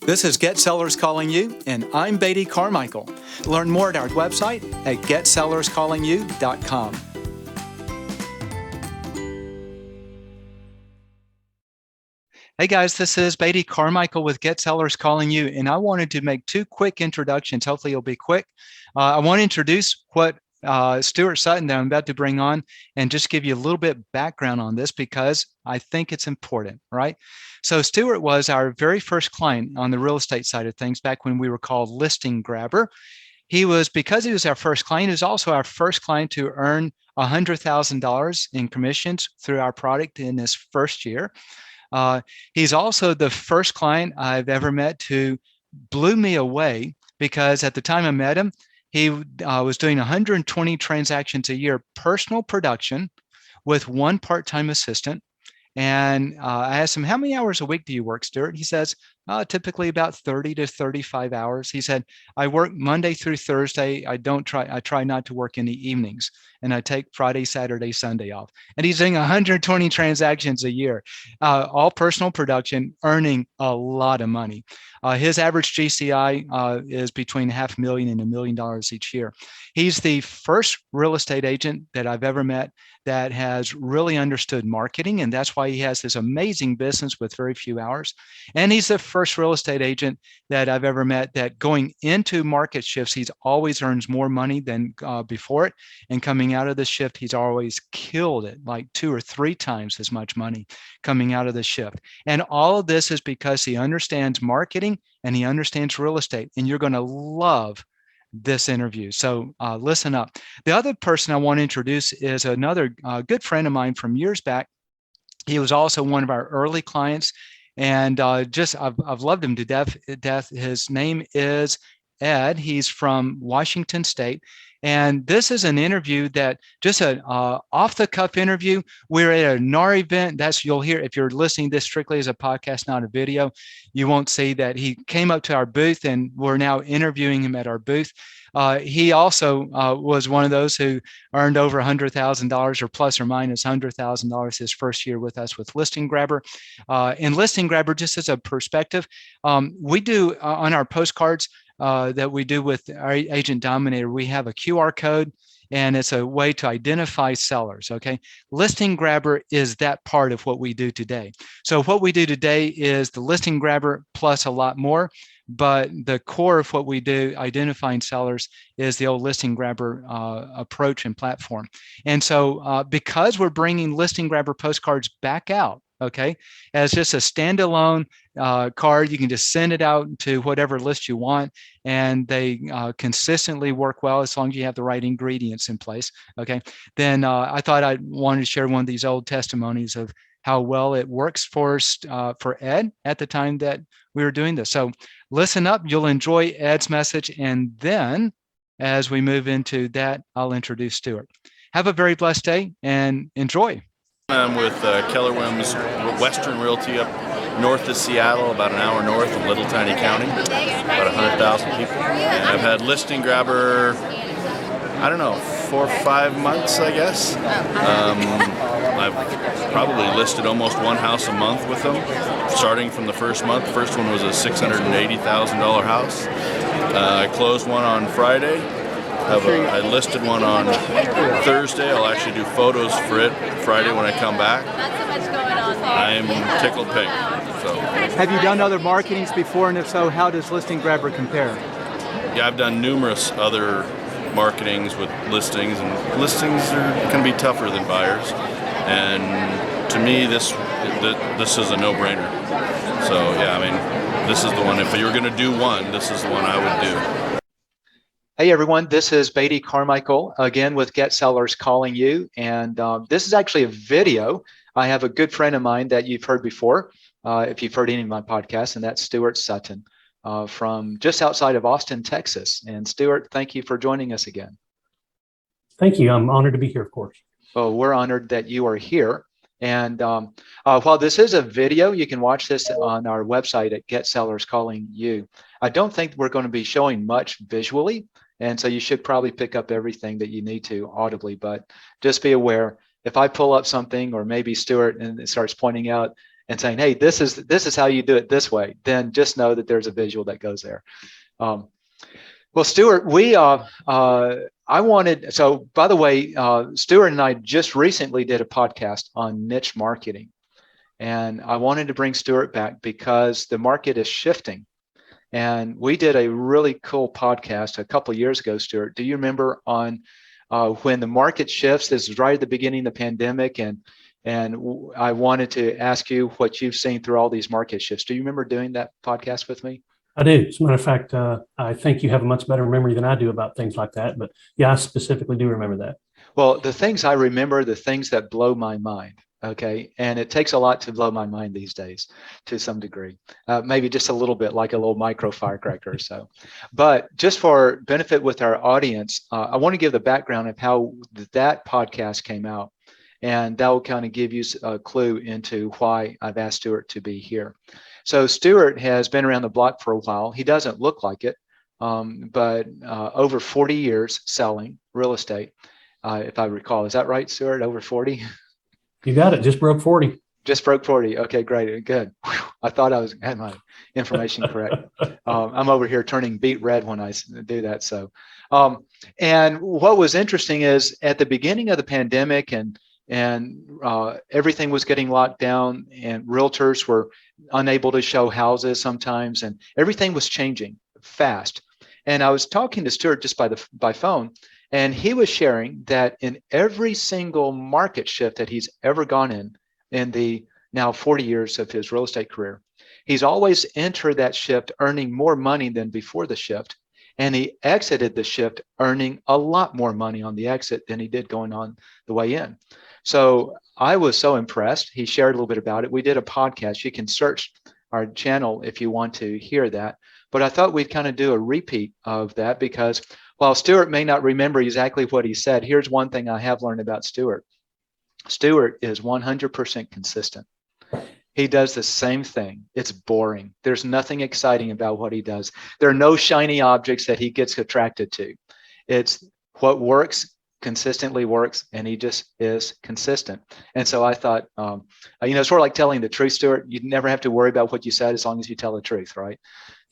This is Get Sellers Calling You, and I'm Beatty Carmichael. Learn more at our website at getsellerscallingyou.com. Hey guys, this is Beatty Carmichael with Get Sellers Calling You, and I wanted to make two quick introductions. Hopefully it'll be quick. I want to introduce what Stuart Sutton that I'm about to bring on and just give you a little bit background on this because I think it's important, right? So Stuart was our very first client on the real estate side of things back when we were called Listing Grabber. Because he was our first client, he was also our first client to earn $100,000 in commissions through our product in his first year. He's also the first client I've ever met who blew me away because at the time I met him, he was doing 120 transactions a year, personal production with one part-time assistant. And I asked him, how many hours a week do you work, Stuart? He says, typically about 30 to 35 hours. He said, I work Monday through Thursday. I try not to work in the evenings. And I take Friday, Saturday, Sunday off. And he's doing 120 transactions a year, all personal production, earning a lot of money. His average GCI is between $500,000 and $1 million each year. He's the first real estate agent that I've ever met that has really understood marketing. And that's why he has this amazing business with very few hours. And he's the first real estate agent that I've ever met that going into market shifts, he's always earns more money than before it. And coming out of the shift, he's always killed it, like 2 or 3 times as much money coming out of the shift. And all of this is because he understands marketing and he understands real estate. And you're going to love this interview. So listen up. The other person I want to introduce is another good friend of mine from years back. He was also one of our early clients, and I've loved him to death. His name is Ed. He's from Washington State. And this is an interview that just an off-the-cuff interview. We're at a NAR event. You'll hear if you're listening to this strictly as a podcast, not a video, you won't see that he came up to our booth and we're now interviewing him at our booth. He also was one of those who earned over $100,000 or plus or minus $100,000 his first year with us with Listing Grabber. And Listing Grabber, just as a perspective, we do on our postcards, that we do with our Agent Dominator, we have a QR code and it's a way to identify sellers, okay? Listing Grabber is that part of what we do today. So what we do today is the Listing Grabber plus a lot more, but the core of what we do, identifying sellers, is the old Listing Grabber approach and platform. And so because we're bringing Listing Grabber postcards back out, okay, as just a standalone card, you can just send it out to whatever list you want, and they consistently work well as long as you have the right ingredients in place. Okay, then I thought I wanted to share one of these old testimonies of how well it works for Ed at the time that we were doing this. So listen up, you'll enjoy Ed's message, and then as we move into that, I'll introduce Stuart. Have a very blessed day and enjoy. I'm with Keller Western Realty up north of Seattle, about an hour north of Little Tiny County, about 100,000 people. And I've had Listing Grabber, I don't know, 4 or 5 months, I guess. I've probably listed almost one house a month with them, starting from the first month. The first one was a $680,000 house. I closed one on Friday. I listed one on Thursday. I'll actually do photos for it Friday when I come back. I'm tickled pink. So. Have you done other marketings before, and if so, how does Listing Grabber compare? Yeah, I've done numerous other marketings with listings, and listings are going to be tougher than buyers. And to me, this is a no-brainer. So yeah, I mean, this is the one. If you were going to do one, this is the one I would do. Hey everyone, this is Beatty Carmichael again with Get Sellers Calling You, and this is actually a video. I have a good friend of mine that you've heard before, if you've heard any of my podcasts, and that's Stuart Sutton from just outside of Austin, Texas. And Stuart, thank you for joining us again. Thank you. I'm honored to be here, of course. Well, we're honored that you are here. And while this is a video, you can watch this on our website at Get Sellers Calling You. I don't think we're going to be showing much visually. And so you should probably pick up everything that you need to audibly, but just be aware, if I pull up something or maybe Stuart and it starts pointing out, and saying, hey, this is how you do it this way, then just know that there's a visual that goes there. Well, Stuart, I wanted, so by the way, Stuart and I just recently did a podcast on niche marketing. And I wanted to bring Stuart back because the market is shifting. And we did a really cool podcast a couple of years ago, Stuart. Do you remember on when the market shifts? This is right at the beginning of the pandemic. And I wanted to ask you what you've seen through all these market shifts. Do you remember doing that podcast with me? I do. As a matter of fact, I think you have a much better memory than I do about things like that. But yeah, I specifically do remember that. Well, the things I remember, the things that blow my mind. Okay. And it takes a lot to blow my mind these days to some degree, maybe just a little bit like a little micro firecracker or so. But just for benefit with our audience, I want to give the background of how that podcast came out. And that will kind of give you a clue into why I've asked Stuart to be here. So Stuart has been around the block for a while. He doesn't look like it, but over 40 years selling real estate, if I recall. Is that right, Stuart? Over 40? You got it. Just broke 40. Just broke 40. Okay, great. Good. Whew. I thought I had my information correct. I'm over here turning beet red when I do that. So, and what was interesting is at the beginning of the pandemic and everything was getting locked down and realtors were unable to show houses sometimes, and everything was changing fast. And I was talking to Stuart just by phone, and he was sharing that in every single market shift that he's ever gone in the now 40 years of his real estate career, he's always entered that shift earning more money than before the shift. And he exited the shift earning a lot more money on the exit than he did going on the way in. So I was so impressed. He shared a little bit about it. We did a podcast. You can search our channel if you want to hear that. But I thought we'd kind of do a repeat of that because while Stuart may not remember exactly what he said, here's one thing I have learned about Stuart. Stuart is 100% consistent. He does the same thing. It's boring. There's nothing exciting about what he does. There are no shiny objects that he gets attracted to. It's what works, consistently works, and he just is consistent. And so I thought, sort of like telling the truth, Stuart, you never have to worry about what you said as long as you tell the truth, right?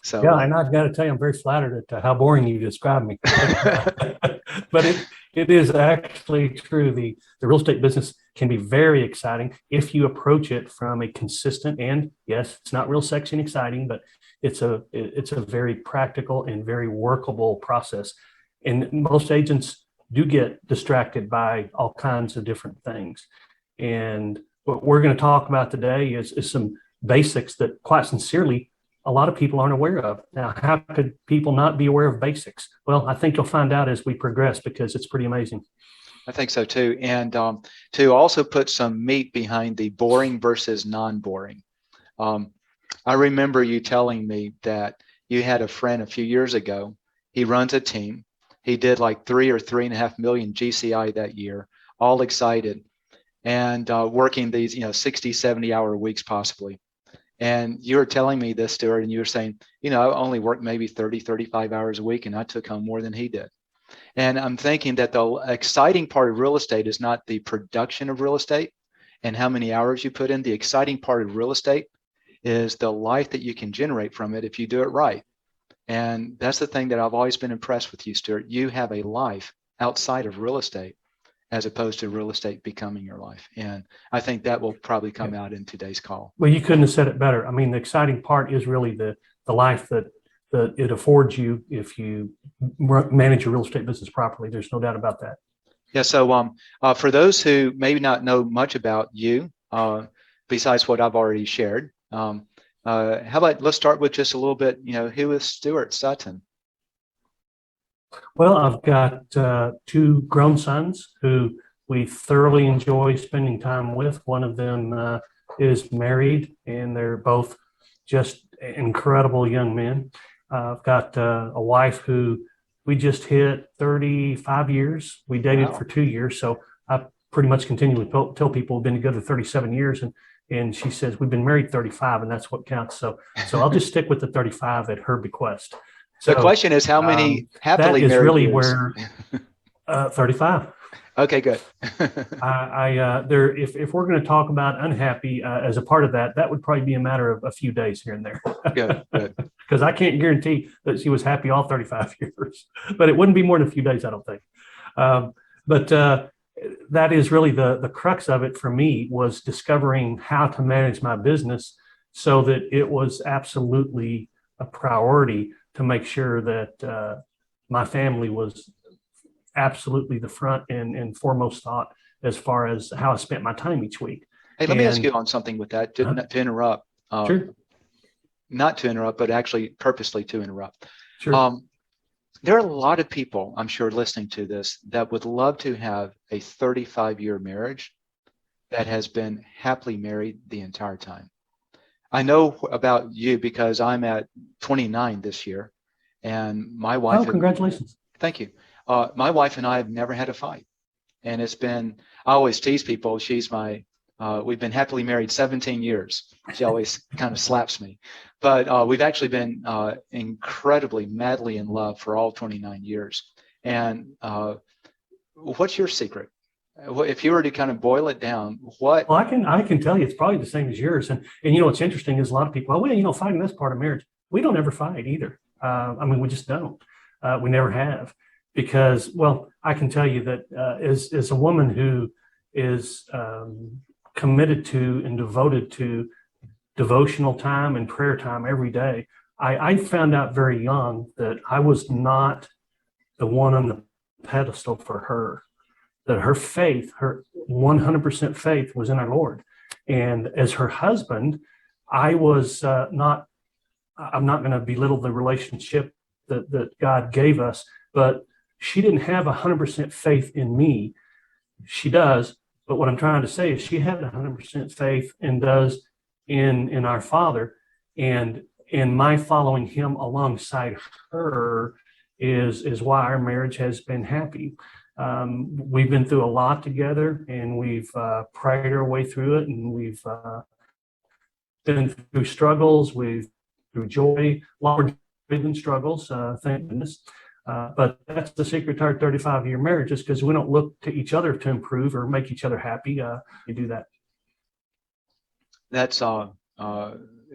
So yeah, and I've got to tell you, I'm very flattered at how boring you described me. But it is actually true. The real estate business can be very exciting if you approach it from a consistent, and yes, it's not real sexy and exciting, but it's a very practical and very workable process. And most agents do get distracted by all kinds of different things. And what we're going to talk about today is some basics that, quite sincerely, a lot of people aren't aware of. Now, how could people not be aware of basics? Well, I think you'll find out as we progress because it's pretty amazing. I think so too. And to also put some meat behind the boring versus non-boring. I remember you telling me that you had a friend a few years ago. He runs a team. He did like 3 or 3.5 million GCI that year, all excited and working these, 60, 70 hour weeks possibly. And you were telling me this, Stuart, and you were saying, I only worked maybe 30, 35 hours a week, and I took home more than he did. And I'm thinking that the exciting part of real estate is not the production of real estate and how many hours you put in. The exciting part of real estate is the life that you can generate from it if you do it right. And that's the thing that I've always been impressed with you, Stuart. You have a life outside of real estate as opposed to real estate becoming your life. And I think that will probably come out in today's call. Well, you couldn't have said it better. I mean, the exciting part is really the life that it affords you if you manage your real estate business properly. There's no doubt about that. Yeah. So for those who maybe not know much about you, besides what I've already shared, how about let's start with just a little bit, who is Stuart Sutton? Well, I've got 2 grown sons who we thoroughly enjoy spending time with. One of them is married, and they're both just incredible young men. I've got a wife who we just hit 35 years. We dated for 2 years, so I pretty much continually tell people we've been together 37 years, and she says we've been married 35, and that's what counts. So I'll just stick with the 35 at her bequest. So the question is how many happily that is married really years? where 35. Okay, good. There, if we're going to talk about unhappy as a part of that, that would probably be a matter of a few days here and there. Good, good. Because I can't guarantee that she was happy all 35 years, but it wouldn't be more than a few days, I don't think. But that is really the crux of it for me, was discovering how to manage my business so that it was absolutely a priority to make sure that my family was absolutely the front and foremost thought as far as how I spent my time each week. Hey, let me ask you on something with that, to interrupt. Sure. Not to interrupt, but actually purposely to interrupt. Sure. There are a lot of people, I'm sure, listening to this that would love to have a 35-year marriage that has been happily married the entire time. I know about you because I'm at 29 this year, and my wife. Oh, congratulations. Thank you. My wife and I have never had a fight, and it's been. I always tease people. She's my. We've been happily married 17 years. She always kind of slaps me, but we've actually been incredibly, madly in love for all 29 years. And what's your secret? If you were to kind of boil it down, what? Well, I can tell you it's probably the same as yours. And you know what's interesting is a lot of people, well, fighting is part of marriage. We don't ever fight either. I mean, we just don't. We never have, because, well, I can tell you that as a woman who is committed to and devoted to devotional time and prayer time every day, I found out very young that I was not the one on the pedestal for her, that her faith, her 100% faith was in our Lord. And as her husband, I was I'm not going to belittle the relationship that God gave us, but she didn't have 100% faith in me. She does. But what I'm trying to say is she had 100% faith and does in our Father. And my following him alongside her is why our marriage has been happy. We've been through a lot together, and we've prayed our way through it, and we've been through struggles, we've through joy, longer than struggles, thank goodness. But that's the secret to our 35-year marriage, is because we don't look to each other to improve or make each other happy. We do that. That's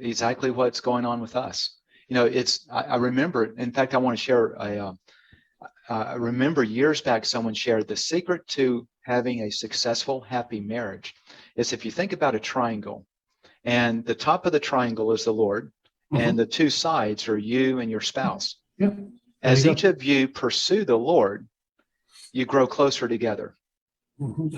exactly what's going on with us. I remember, in fact, I want to share I remember years back someone shared the secret to having a successful, happy marriage is if you think about a triangle, and the top of the triangle is the Lord, and the two sides are you and your spouse. Yeah. As each of you pursue the Lord, you grow closer together.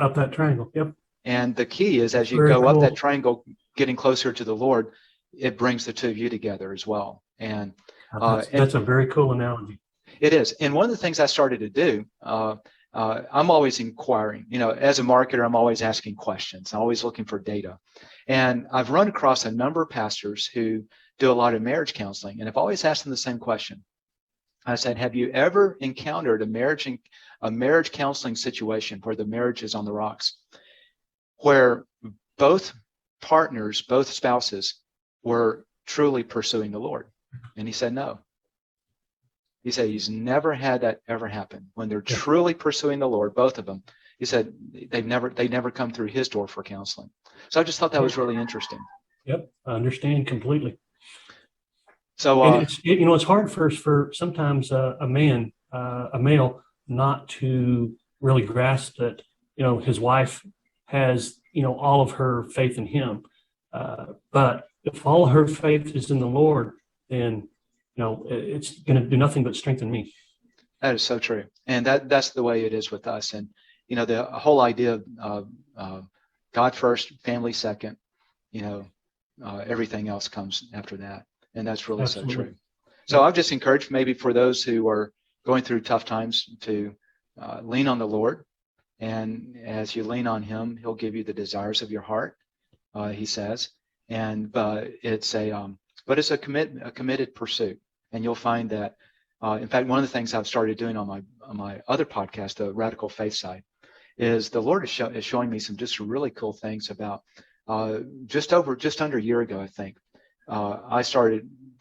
Up that triangle. Yep. And the key is as you Very go cool. up that triangle, getting closer to the Lord, it brings the two of you together as well. And that's a very cool analogy. It is. And one of the things I started to do, I'm always inquiring. As a marketer, I'm always asking questions. I'm always looking for data. And I've run across a number of pastors who do a lot of marriage counseling. And I've always asked them the same question. I said, have you ever encountered a marriage counseling situation where the marriage is on the rocks, where both partners, both spouses were truly pursuing the Lord? And he said, no. He said he's never had that ever happen. When they're truly pursuing the Lord, both of them, he said they never come through his door for counseling. So I just thought that was really interesting. Yep, I understand completely. So and it's hard for sometimes a male not to really grasp that his wife has all of her faith in him, but if all her faith is in the Lord, then it's going to do nothing but strengthen me. That is so true, and that's the way it is with us. And the whole idea of God first, family second. Everything else comes after that. And that's really Absolutely. So true. So I've just encouraged maybe for those who are going through tough times to lean on the Lord. And as you lean on him, he'll give you the desires of your heart, he says. And it's a committed pursuit. And you'll find that, in fact, one of the things I've started doing on my other podcast, the Radical Faith side, is the Lord is showing me some just really cool things about just under a year ago, I think.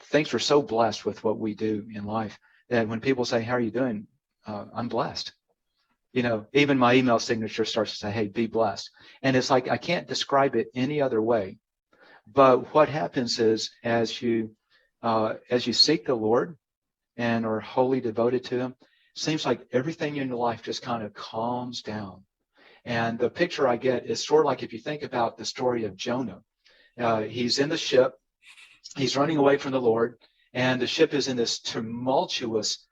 Things were so blessed with what we do in life that when people say, how are you doing? I'm blessed. Even my email signature starts to say, hey, be blessed. And it's like, I can't describe it any other way. But what happens is as you seek the Lord and are wholly devoted to him, it seems like everything in your life just kind of calms down. And the picture I get is sort of like if you think about the story of Jonah. He's in the ship, he's running away from the Lord, and the ship is in this tumultuous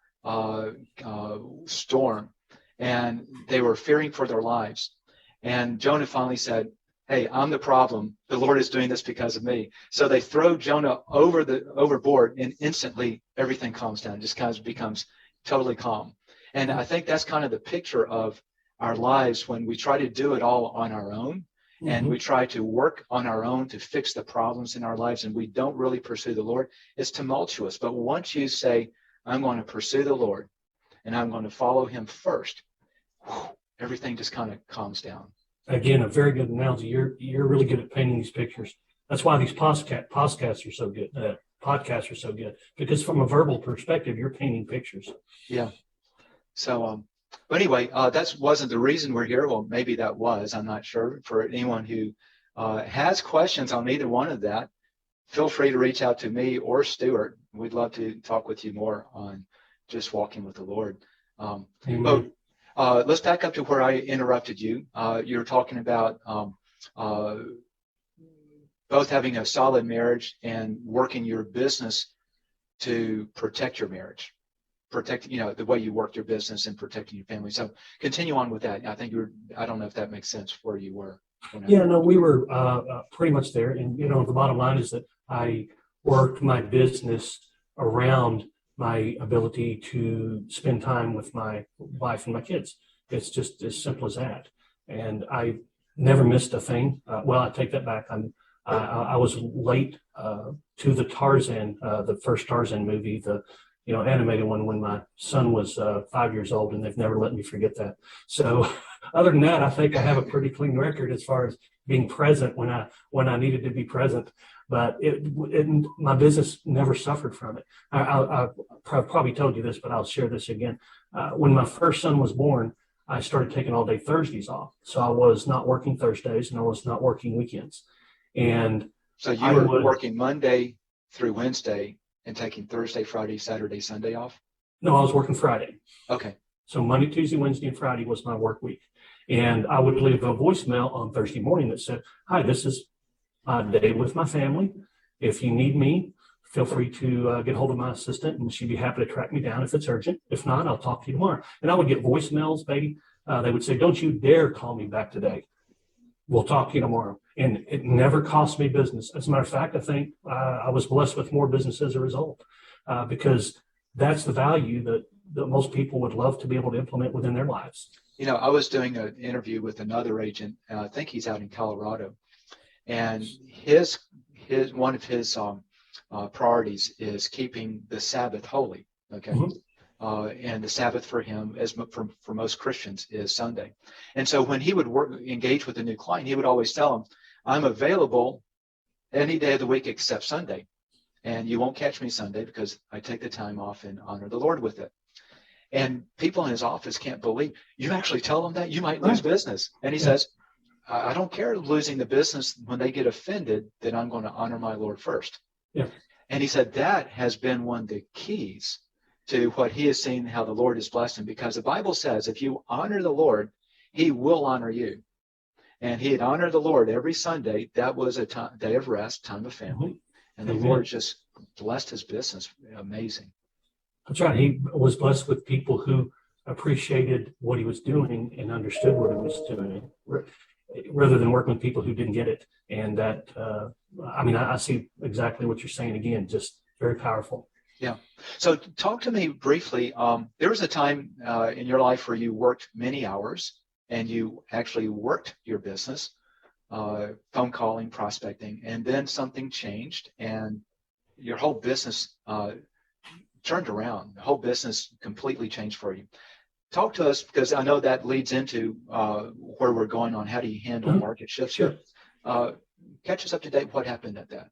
storm, and they were fearing for their lives. And Jonah finally said, hey, I'm the problem. The Lord is doing this because of me. So they throw Jonah overboard, and instantly everything calms down. It just kind of becomes totally calm. And I think that's kind of the picture of our lives when we try to do it all on our own, and we try to work on our own to fix the problems in our lives, and we don't really pursue the Lord. It's tumultuous. But once you say, I'm going to pursue the Lord and I'm going to follow him first, everything just kind of calms down. Again, a very good analogy. You're really good at painting these pictures. That's why these podcasts are so good. Podcasts are so good, because from a verbal perspective, you're painting pictures. Yeah. So, but anyway, that wasn't the reason we're here. Well, maybe that was. I'm not sure. For anyone who has questions on either one of that, feel free to reach out to me or Stuart. We'd love to talk with you more on just walking with the Lord. But let's back up to where I interrupted you. You were talking about both having a solid marriage and working your business to protect your marriage, protect, the way you worked your business and protecting your family. So continue on with that. I don't know if that makes sense where you were. Yeah, no, we were pretty much there. And, the bottom line is that I worked my business around my ability to spend time with my wife and my kids. It's just as simple as that. And I never missed a thing. Well, I take that back. I was late to the Tarzan, the first Tarzan movie, the animated one, when my son was 5 years old, and they've never let me forget that. So other than that, I think I have a pretty clean record as far as being present when I needed to be present. But my business never suffered from it. I probably told you this, but I'll share this again. When my first son was born, I started taking all day Thursdays off. So I was not working Thursdays and I was not working weekends. And so you were working Monday through Wednesday and taking Thursday, Friday, Saturday, Sunday off? No, I was working Friday. Okay. So Monday, Tuesday, Wednesday, and Friday was my work week. And I would leave a voicemail on Thursday morning that said, hi, this is my day with my family. If you need me, feel free to get hold of my assistant, and she'd be happy to track me down if it's urgent. If not, I'll talk to you tomorrow. And I would get voicemails, baby. They would say, don't you dare call me back today. We'll talk to you tomorrow. And it never cost me business. As a matter of fact, I think I was blessed with more business as a result, because that's the value that most people would love to be able to implement within their lives. I was doing an interview with another agent, and I think he's out in Colorado, and one of his priorities is keeping the Sabbath holy. Okay. And the Sabbath for him, as for most Christians, is Sunday. And so when he would engage with a new client, he would always tell them, I'm available any day of the week except Sunday. And you won't catch me Sunday because I take the time off and honor the Lord with it. And people in his office can't believe, you actually tell them that? You might lose business. And he says, I don't care losing the business when they get offended that I'm going to honor my Lord first. Yeah. And he said that has been one of the keys to what he has seen, how the Lord has blessed him, because the Bible says if you honor the Lord, he will honor you. And he had honored the Lord every Sunday. That was a day of rest, time of family. And the Lord just blessed his business. Amazing. That's right. He was blessed with people who appreciated what he was doing and understood what he was doing, rather than working with people who didn't get it. And that, I see exactly what you're saying again, just very powerful. Yeah. So talk to me briefly. There was a time in your life where you worked many hours and you actually worked your business, phone calling, prospecting, and then something changed and your whole business turned around. The whole business completely changed for you. Talk to us, because I know that leads into where we're going on how do you handle market shifts here. Catch us up to date. What happened at that?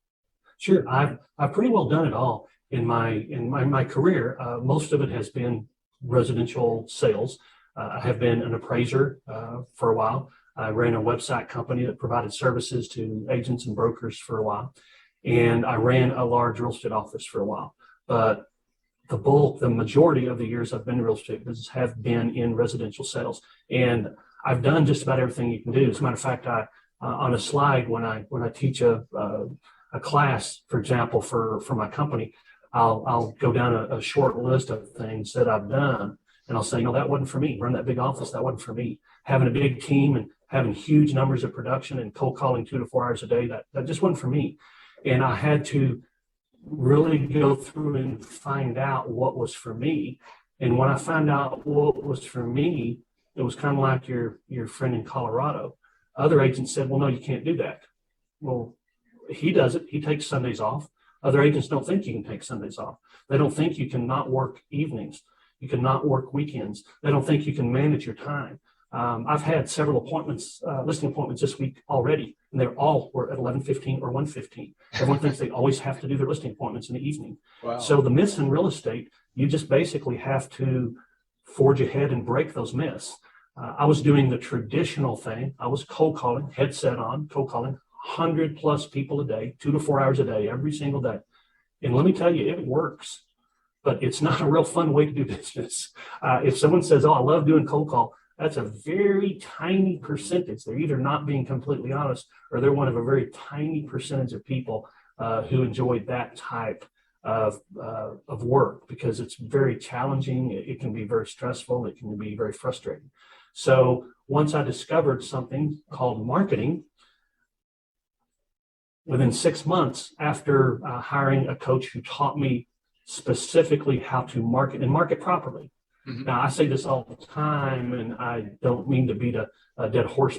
Sure. I've pretty well done it all in my career. Most of it has been residential sales. I have been an appraiser for a while. I ran a website company that provided services to agents and brokers for a while. And I ran a large real estate office for a while. But the majority of the years I've been in real estate business have been in residential sales. And I've done just about everything you can do. As a matter of fact, on a slide, when I teach a class, for example, for my company, I'll go down a short list of things that I've done. And I'll say, that wasn't for me. Run that big office, that wasn't for me. Having a big team and having huge numbers of production and cold calling 2 to 4 hours a day, that just wasn't for me. And I had to really go through and find out what was for me. And when I found out what was for me, it was kind of like your friend in Colorado. Other agents said, well, no, you can't do that. Well, he does it. He takes Sundays off. Other agents don't think you can take Sundays off. They don't think you can not work evenings. You can not work weekends. They don't think you can manage your time. I've had several appointments, listing appointments this week already, and they're all were at 11:15 or 1:15. Everyone thinks they always have to do their listing appointments in the evening. Wow. So the myths in real estate, you just basically have to forge ahead and break those myths. I was doing the traditional thing. I was cold calling, headset on, cold calling, 100+ people a day, 2 to 4 hours a day, every single day. And let me tell you, it works, but it's not a real fun way to do business. If someone says, oh, I love doing cold call, that's a very tiny percentage. They're either not being completely honest, or they're one of a very tiny percentage of people who enjoy that type of work, because it's very challenging. It can be very stressful. It can be very frustrating. So once I discovered something called marketing, within 6 months after hiring a coach who taught me specifically how to market and market properly. Mm-hmm. Now, I say this all the time, and I don't mean to beat a dead horse,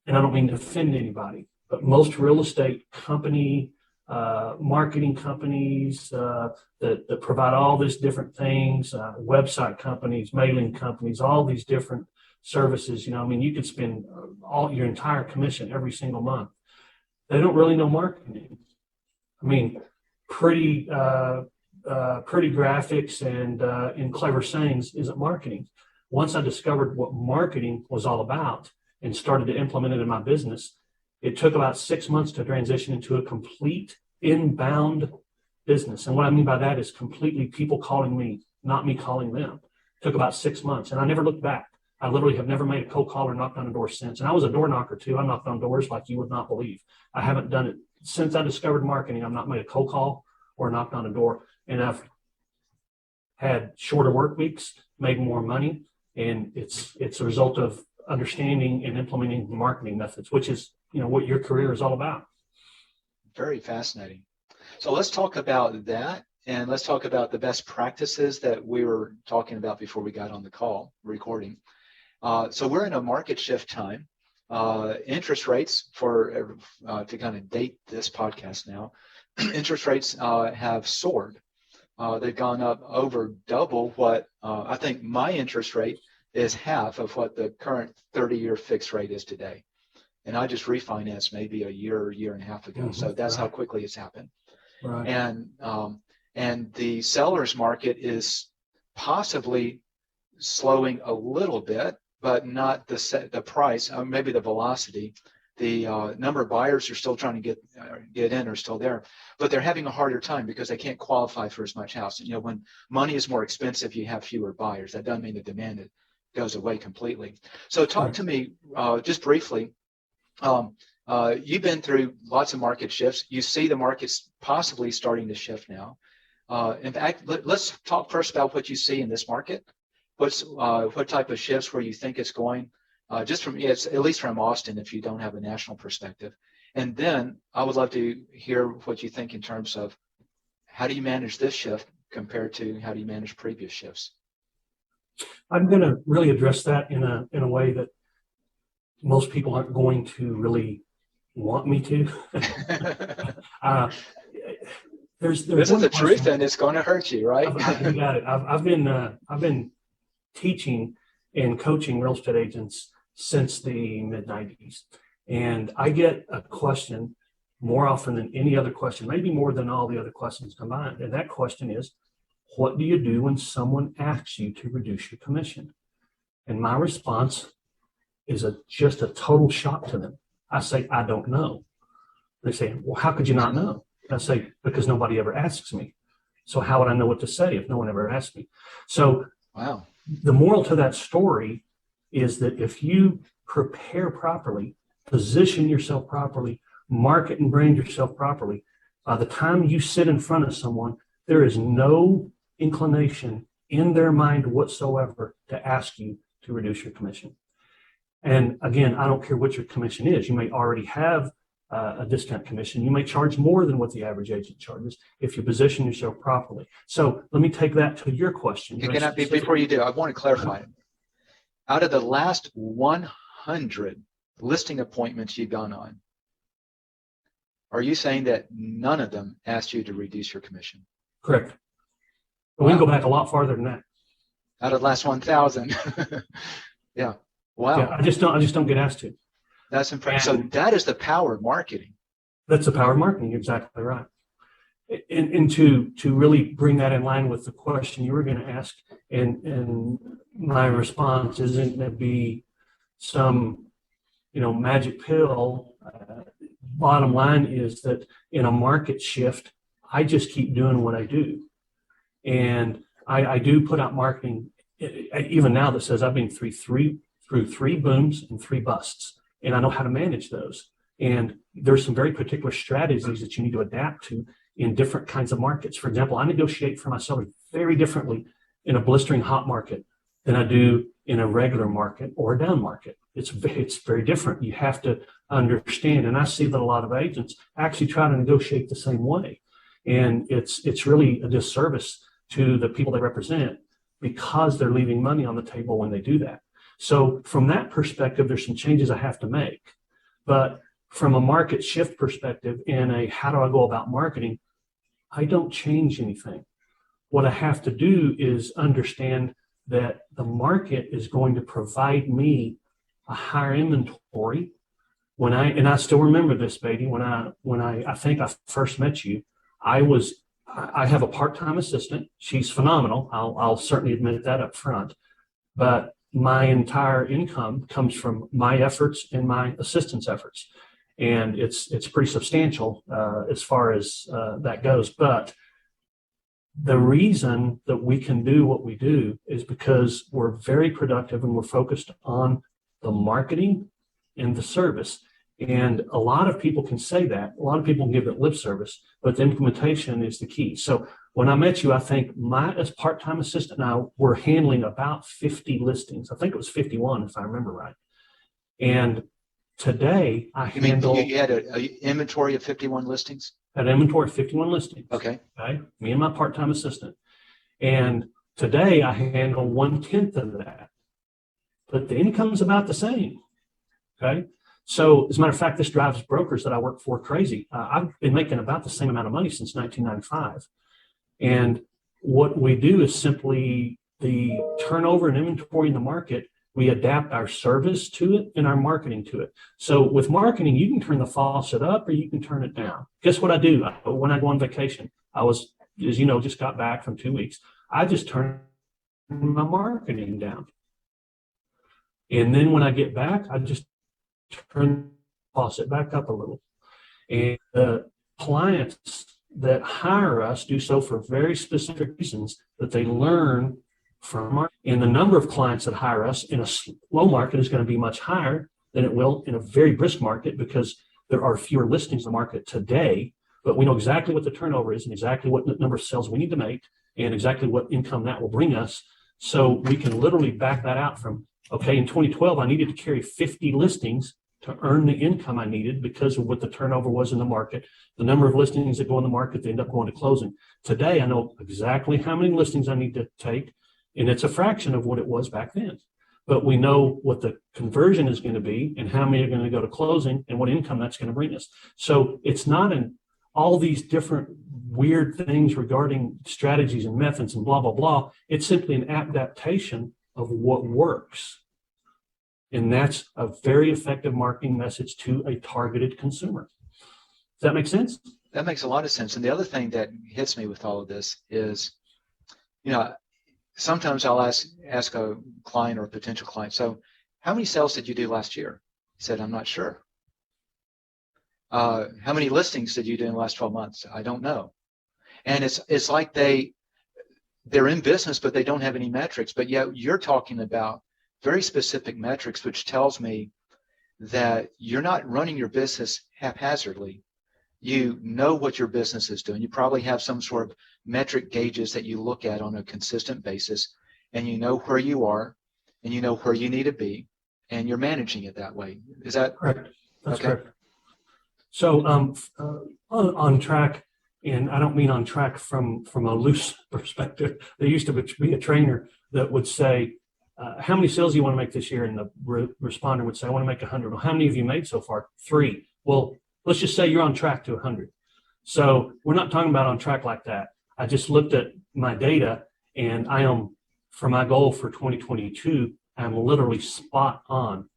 and I don't mean to offend anybody, but most real estate company, marketing companies that provide all these different things, website companies, mailing companies, all these different services, you could spend all your entire commission every single month. They don't really know marketing. Pretty graphics and clever sayings isn't marketing. Once I discovered what marketing was all about and started to implement it in my business, it took about 6 months to transition into a complete inbound business. And what I mean by that is completely people calling me, not me calling them. It took about 6 months, and I never looked back. I literally have never made a cold call or knocked on a door since. And I was a door knocker too. I knocked on doors like you would not believe. I haven't done it since I discovered marketing. I've not made a cold call or knocked on a door. And I've had shorter work weeks, made more money. And it's a result of understanding and implementing marketing methods, which is, what your career is all about. Very fascinating. So let's talk about that. And let's talk about the best practices that we were talking about before we got on the call recording. So we're in a market shift time. Interest rates, to kind of date this podcast now, interest rates have soared. They've gone up over double what I think my interest rate is half of what the current 30-year fixed rate is today. And I just refinanced maybe a year and a half ago. Mm-hmm. So that's right. How quickly it's happened. Right. And the seller's market is possibly slowing a little bit, but not the price, maybe the velocity. The number of buyers are still trying to get in are still there, but they're having a harder time because they can't qualify for as much house. And, when money is more expensive, you have fewer buyers. That doesn't mean the demand goes away completely. So talk to me just briefly. You've been through lots of market shifts. You see the markets possibly starting to shift now. In fact, let's talk first about what you see in this market. What type of shifts where you think it's going? Just from at least from Austin, if you don't have a national perspective. And then I would love to hear what you think in terms of how do you manage this shift compared to how do you manage previous shifts? I'm going to really address that in a way that most people aren't going to really want me to. This is the truth, and it's going to hurt you, right? You got it. I've been teaching and coaching real estate agents since the mid-90s, and I get a question more often than any other question, maybe more than all the other questions combined. And that question is, what do you do when someone asks you to reduce your commission? And my response is just a total shock to them. I say, I don't know. They say, well, how could you not know? I say, because nobody ever asks me. So how would I know what to say if no one ever asked me? So Wow. the moral to that story is that if you prepare properly, position yourself properly, market and brand yourself properly, by the time you sit in front of someone, there is no inclination in their mind whatsoever to ask you to reduce your commission. And again, I don't care what your commission is. You may already have a discount commission. You may charge more than what the average agent charges if you position yourself properly. So let me take that to your question. Before you do, I want to clarify it. Out of the last 100 listing appointments you've gone on, are you saying that none of them asked you to reduce your commission? Correct. Wow. We can go back a lot farther than that. Out of the last 1,000. Yeah. Wow. Yeah, I just don't get asked to. That's impressive. So that is the power of marketing. That's the power of marketing. You're exactly right. And to really bring that in line with the question you were going to ask, and my response isn't going to be some, magic pill. Bottom line is that in a market shift, I just keep doing what I do, and I do put out marketing even now that says I've been through three booms and 3 busts, and I know how to manage those. And there's some very particular strategies that you need to adapt to in different kinds of markets. For example, I negotiate for my sellers very differently in a blistering hot market than I do in a regular market or a down market. It's very different. You have to understand. And I see that a lot of agents actually try to negotiate the same way. And it's really a disservice to the people they represent because they're leaving money on the table when they do that. So from that perspective, there's some changes I have to make. But from a market shift perspective and a how do I go about marketing, I don't change anything. What I have to do is understand that the market is going to provide me a higher inventory. I still remember this, Beatty, when I think I first met you, I have a part-time assistant. She's phenomenal. I'll certainly admit that up front. But my entire income comes from my efforts and my assistant's efforts. And it's pretty substantial as far as that goes. But the reason that we can do what we do is because we're very productive and we're focused on the marketing and the service. And a lot of people can say that. A lot of people can give it lip service, but the implementation is the key. So when I met you, I think as part-time assistant now, we're handling about 50 listings. I think it was 51, if I remember right. And today I handle. You had an inventory of 51 listings? An inventory of 51 listings. Okay. Me and my part-time assistant. And today I handle 1/10 of that. But the income's about the same. Okay. So as a matter of fact, this drives brokers that I work for crazy. I've been making about the same amount of money since 1995. And what we do is simply the turnover and inventory in the market, we adapt our service to it and our marketing to it. So with marketing, you can turn the faucet up or you can turn it down. Guess what I do? When I go on vacation, I was, as you know, just got back from 2 weeks. I just turn my marketing down. And then when I get back, I just turn the faucet back up a little. And the clients that hire us do so for very specific reasons that they learn from our, and the number of clients that hire us in a slow market is going to be much higher than it will in a very brisk market because there are fewer listings in the market today, but we know exactly what the turnover is and exactly what number of sales we need to make and exactly what income that will bring us. So we can literally back that out from, okay, in 2012, I needed to carry 50 listings to earn the income I needed because of what the turnover was in the market. The number of listings that go in the market, they end up going to closing. Today, I know exactly how many listings I need to take, and it's a fraction of what it was back then. But we know what the conversion is going to be and how many are going to go to closing and what income that's going to bring us. So it's not all these different weird things regarding strategies and methods and blah, blah, blah. It's simply an adaptation of what works. And that's a very effective marketing message to a targeted consumer. Does that make sense? That makes a lot of sense. And the other thing that hits me with all of this is, sometimes I'll ask a client or a potential client, so how many sales did you do last year? He said, I'm not sure. How many listings did you do in the last 12 months? I don't know. And it's like they're in business, but they don't have any metrics. But yet you're talking about very specific metrics, which tells me that you're not running your business haphazardly. You know what your business is doing. You probably have some sort of metric gauges that you look at on a consistent basis, and you know where you are, and you know where you need to be, and you're managing it that way. Is that correct? That's okay? correct. So on track, and I don't mean on track from a loose perspective. There used to be a trainer that would say, how many sales do you want to make this year? And the responder would say, I want to make 100. Well, how many have you made so far? 3. Well, let's just say you're on track to 100. So we're not talking about on track like that. I just looked at my data, and I am, for my goal for 2022, I'm literally spot on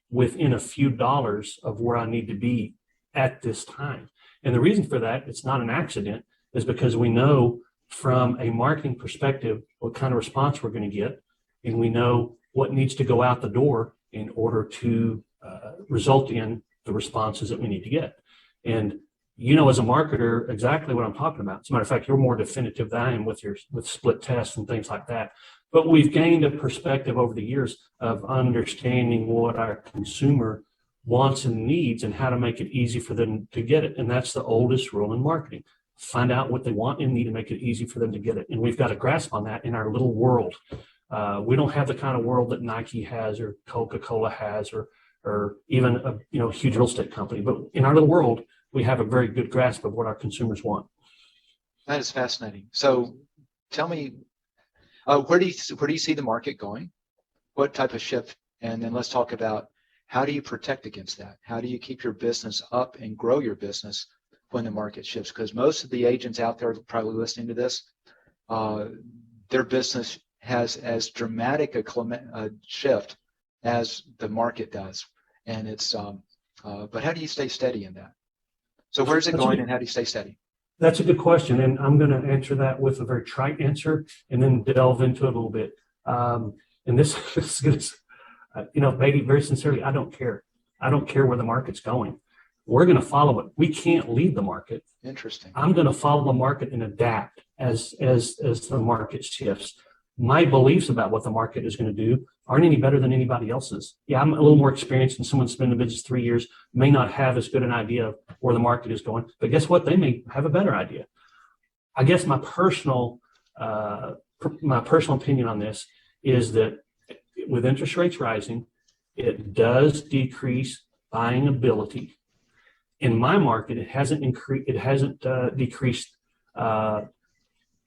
within a few dollars of where I need to be at this time. And the reason for that, it's not an accident, is because we know from a marketing perspective what kind of response we're going to get, and we know what needs to go out the door in order to result in the responses that we need to get. And you know, as a marketer, exactly what I'm talking about. As a matter of fact, you're more definitive than I am with split tests and things like that. But we've gained a perspective over the years of understanding what our consumer wants and needs and how to make it easy for them to get it. And that's the oldest rule in marketing. Find out what they want and need and make it easy for them to get it. And we've got a grasp on that in our little world. We don't have the kind of world that Nike has or Coca-Cola has or even a huge real estate company. But in our little world, we have a very good grasp of what our consumers want. That is fascinating. So tell me, where do you see the market going? What type of shift? And then let's talk about, how do you protect against that? How do you keep your business up and grow your business when the market shifts? Because most of the agents out there probably listening to this, their business has as dramatic a shift as the market does. And it's, but how do you stay steady in that? So where's it going, and how do you stay steady? That's a good question. And I'm going to answer that with a very trite answer and then delve into it a little bit. And this is going to, Beatty, very sincerely, I don't care. I don't care where the market's going. We're going to follow it. We can't lead the market. Interesting. I'm going to follow the market and adapt as the market shifts. My beliefs about what the market is going to do aren't any better than anybody else's. Yeah, I'm a little more experienced than someone that's been in the business 3 years, may not have as good an idea of where the market is going, but guess what? They may have a better idea. I guess my personal opinion on this is that with interest rates rising, it does decrease buying ability. In my market, it hasn't decreased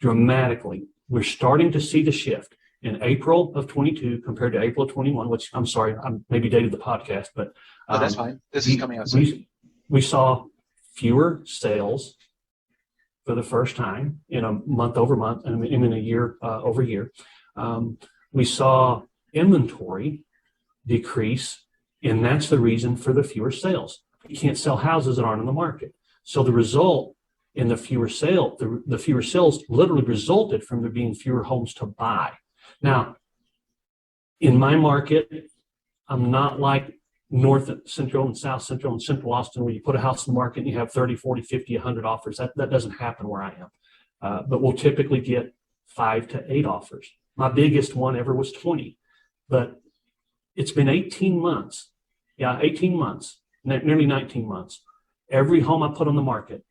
dramatically. We're starting to see the shift in April of 22 compared to April of 21, which I'm sorry, I maybe dated the podcast, but that's fine. This is coming out soon. We saw fewer sales for the first time in a month over month and in a year over year. We saw inventory decrease, and that's the reason for the fewer sales. You can't sell houses that aren't in the market. So the result in the fewer sales literally resulted from there being fewer homes to buy. Now, in my market, I'm not like North Central and South Central and Central Austin, where you put a house in the market and you have 30, 40, 50, 100 offers. That doesn't happen where I am. But we'll typically get 5 to 8 offers. My biggest one ever was 20. But it's been 18 months. Yeah, 18 months, nearly 19 months. Every home I put on the market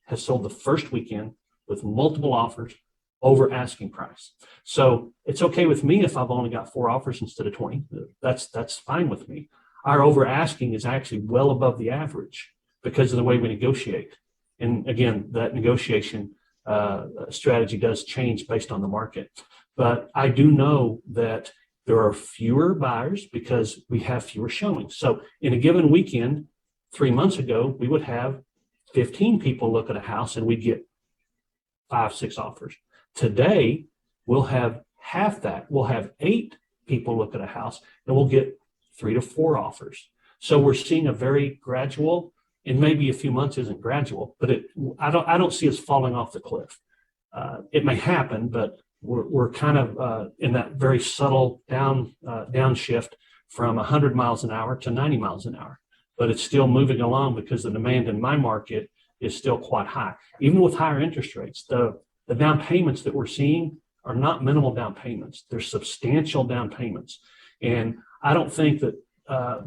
has sold the first weekend with multiple offers over asking price. So it's okay with me if I've only got 4 offers instead of 20. That's fine with me. Our over asking is actually well above the average because of the way we negotiate. And again, that negotiation strategy does change based on the market. But I do know that there are fewer buyers because we have fewer showings. So in a given weekend, 3 months ago, we would have 15 people look at a house and we'd get 5, 6 offers. Today, we'll have half that. We'll have 8 people look at a house and we'll get 3 to 4 offers. So we're seeing a very gradual, and maybe a few months isn't gradual, but I don't see us falling off the cliff. It may happen, but we're kind of in that very subtle downshift from 100 miles an hour to 90 miles an hour, but it's still moving along because the demand in my market is still quite high. Even with higher interest rates, the down payments that we're seeing are not minimal down payments. They're substantial down payments. And I don't think that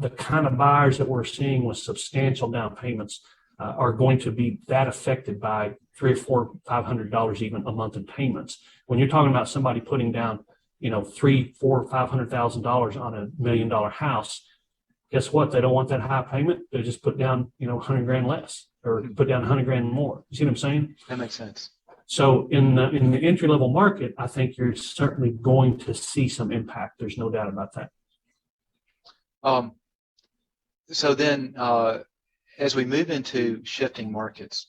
the kind of buyers that we're seeing with substantial down payments are going to be that affected by $300 or $500 even a month in payments. When you're talking about somebody putting down, $300,000, $400,000, $500,000 on $1 million house, guess what? They don't want that high payment. They just put down, 100 grand less, or put down 100 grand more. You see what I'm saying? That makes sense. So in the entry level market, I think you're certainly going to see some impact. There's no doubt about that. So then, as we move into shifting markets,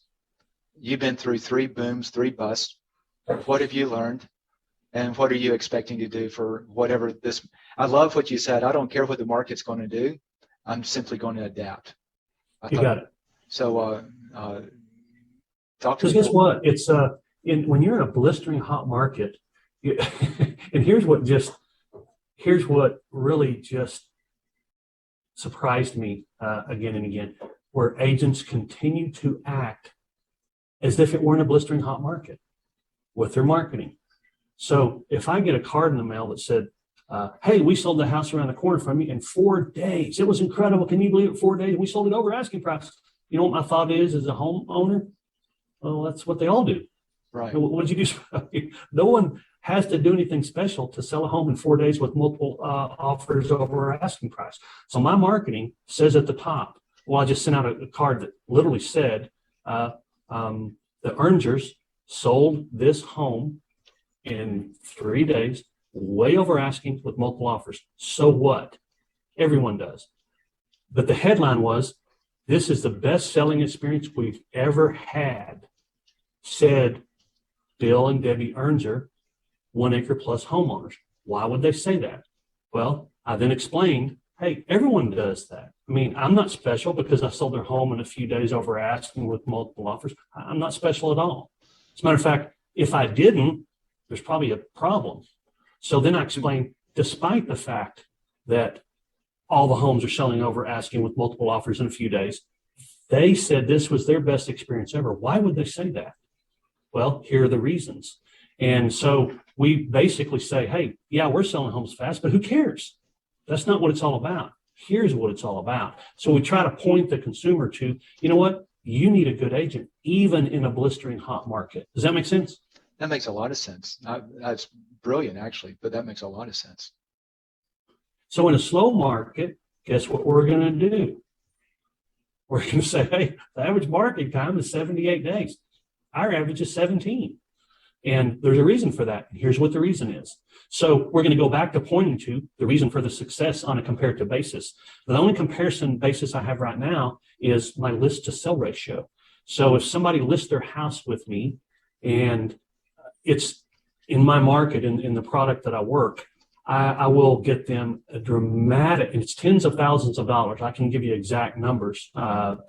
you've been through 3 booms, 3 busts. What have you learned? And what are you expecting to do for whatever this? I love what you said. I don't care what the market's going to do. I'm simply going to adapt. You got it. So talk to Because me. guess what? It's when you're in a blistering hot market, and here's what really just surprised me again and again, where agents continue to act as if it weren't a blistering hot market with their marketing. So if I get a card in the mail that said, hey, we sold the house around the corner from you in 4 days. It was incredible. Can you believe it? 4 days. We sold it over asking price. You know what my thought is as a homeowner? Well, that's what they all do. Right. What'd you do? No one has to do anything special to sell a home in 4 days with multiple offers over asking price. So my marketing says at the top, well, I just sent out a card that literally said, the earners sold this home in 3 days, way over asking with multiple offers. So what? Everyone does. But the headline was, this is the best selling experience we've ever had, said Bill and Debbie Ernzer, 1 Acre Plus homeowners. Why would they say that? Well, I then explained, hey, everyone does that. I mean, I'm not special because I sold their home in a few days over asking with multiple offers. I'm not special at all. As a matter of fact, if I didn't, there's probably a problem. So then I explained, despite the fact that all the homes are selling over asking with multiple offers in a few days, they said this was their best experience ever. Why would they say that? Well, here are the reasons. And so we basically say, hey, yeah, we're selling homes fast, but who cares? That's not what it's all about. Here's what it's all about. So we try to point the consumer to, you know what? You need a good agent, even in a blistering hot market. Does that make sense? That makes a lot of sense. That's brilliant, actually, but that makes a lot of sense. So in a slow market, guess what we're going to do? We're going to say, hey, the average marketing time is 78 days. Our average is 17. And there's a reason for that. Here's what the reason is. So we're going to go back to pointing to the reason for the success on a comparative basis. The only comparison basis I have right now is my list to sell ratio. So if somebody lists their house with me and it's in my market, in the product that I work, I will get them a dramatic, and it's tens of thousands of dollars. I can give you exact numbers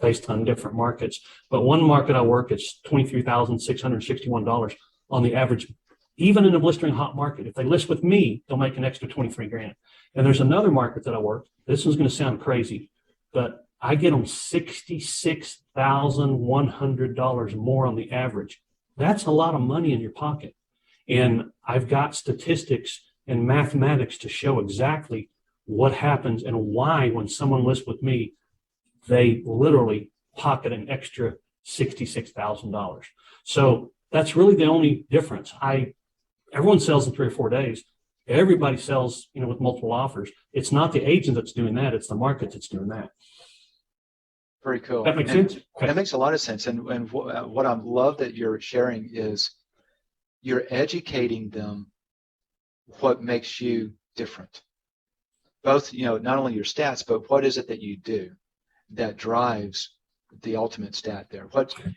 based on different markets. But one market I work, it's $23,661 on the average, even in a blistering hot market. If they list with me, they'll make an extra 23 grand. And there's another market that I work. This is going to sound crazy, but I get them $66,100 more on the average. That's a lot of money in your pocket. And I've got statistics and mathematics to show exactly what happens and why when someone lists with me, they literally pocket an extra $66,000. So that's really the only difference. Everyone sells in 3 or 4 days. Everybody sells, with multiple offers. It's not the agent that's doing that. It's the market that's doing that. Very cool. That makes sense? Okay. That makes a lot of sense. And what I love that you're sharing is you're educating them what makes you different. Both, not only your stats, but what is it that you do that drives the ultimate stat there?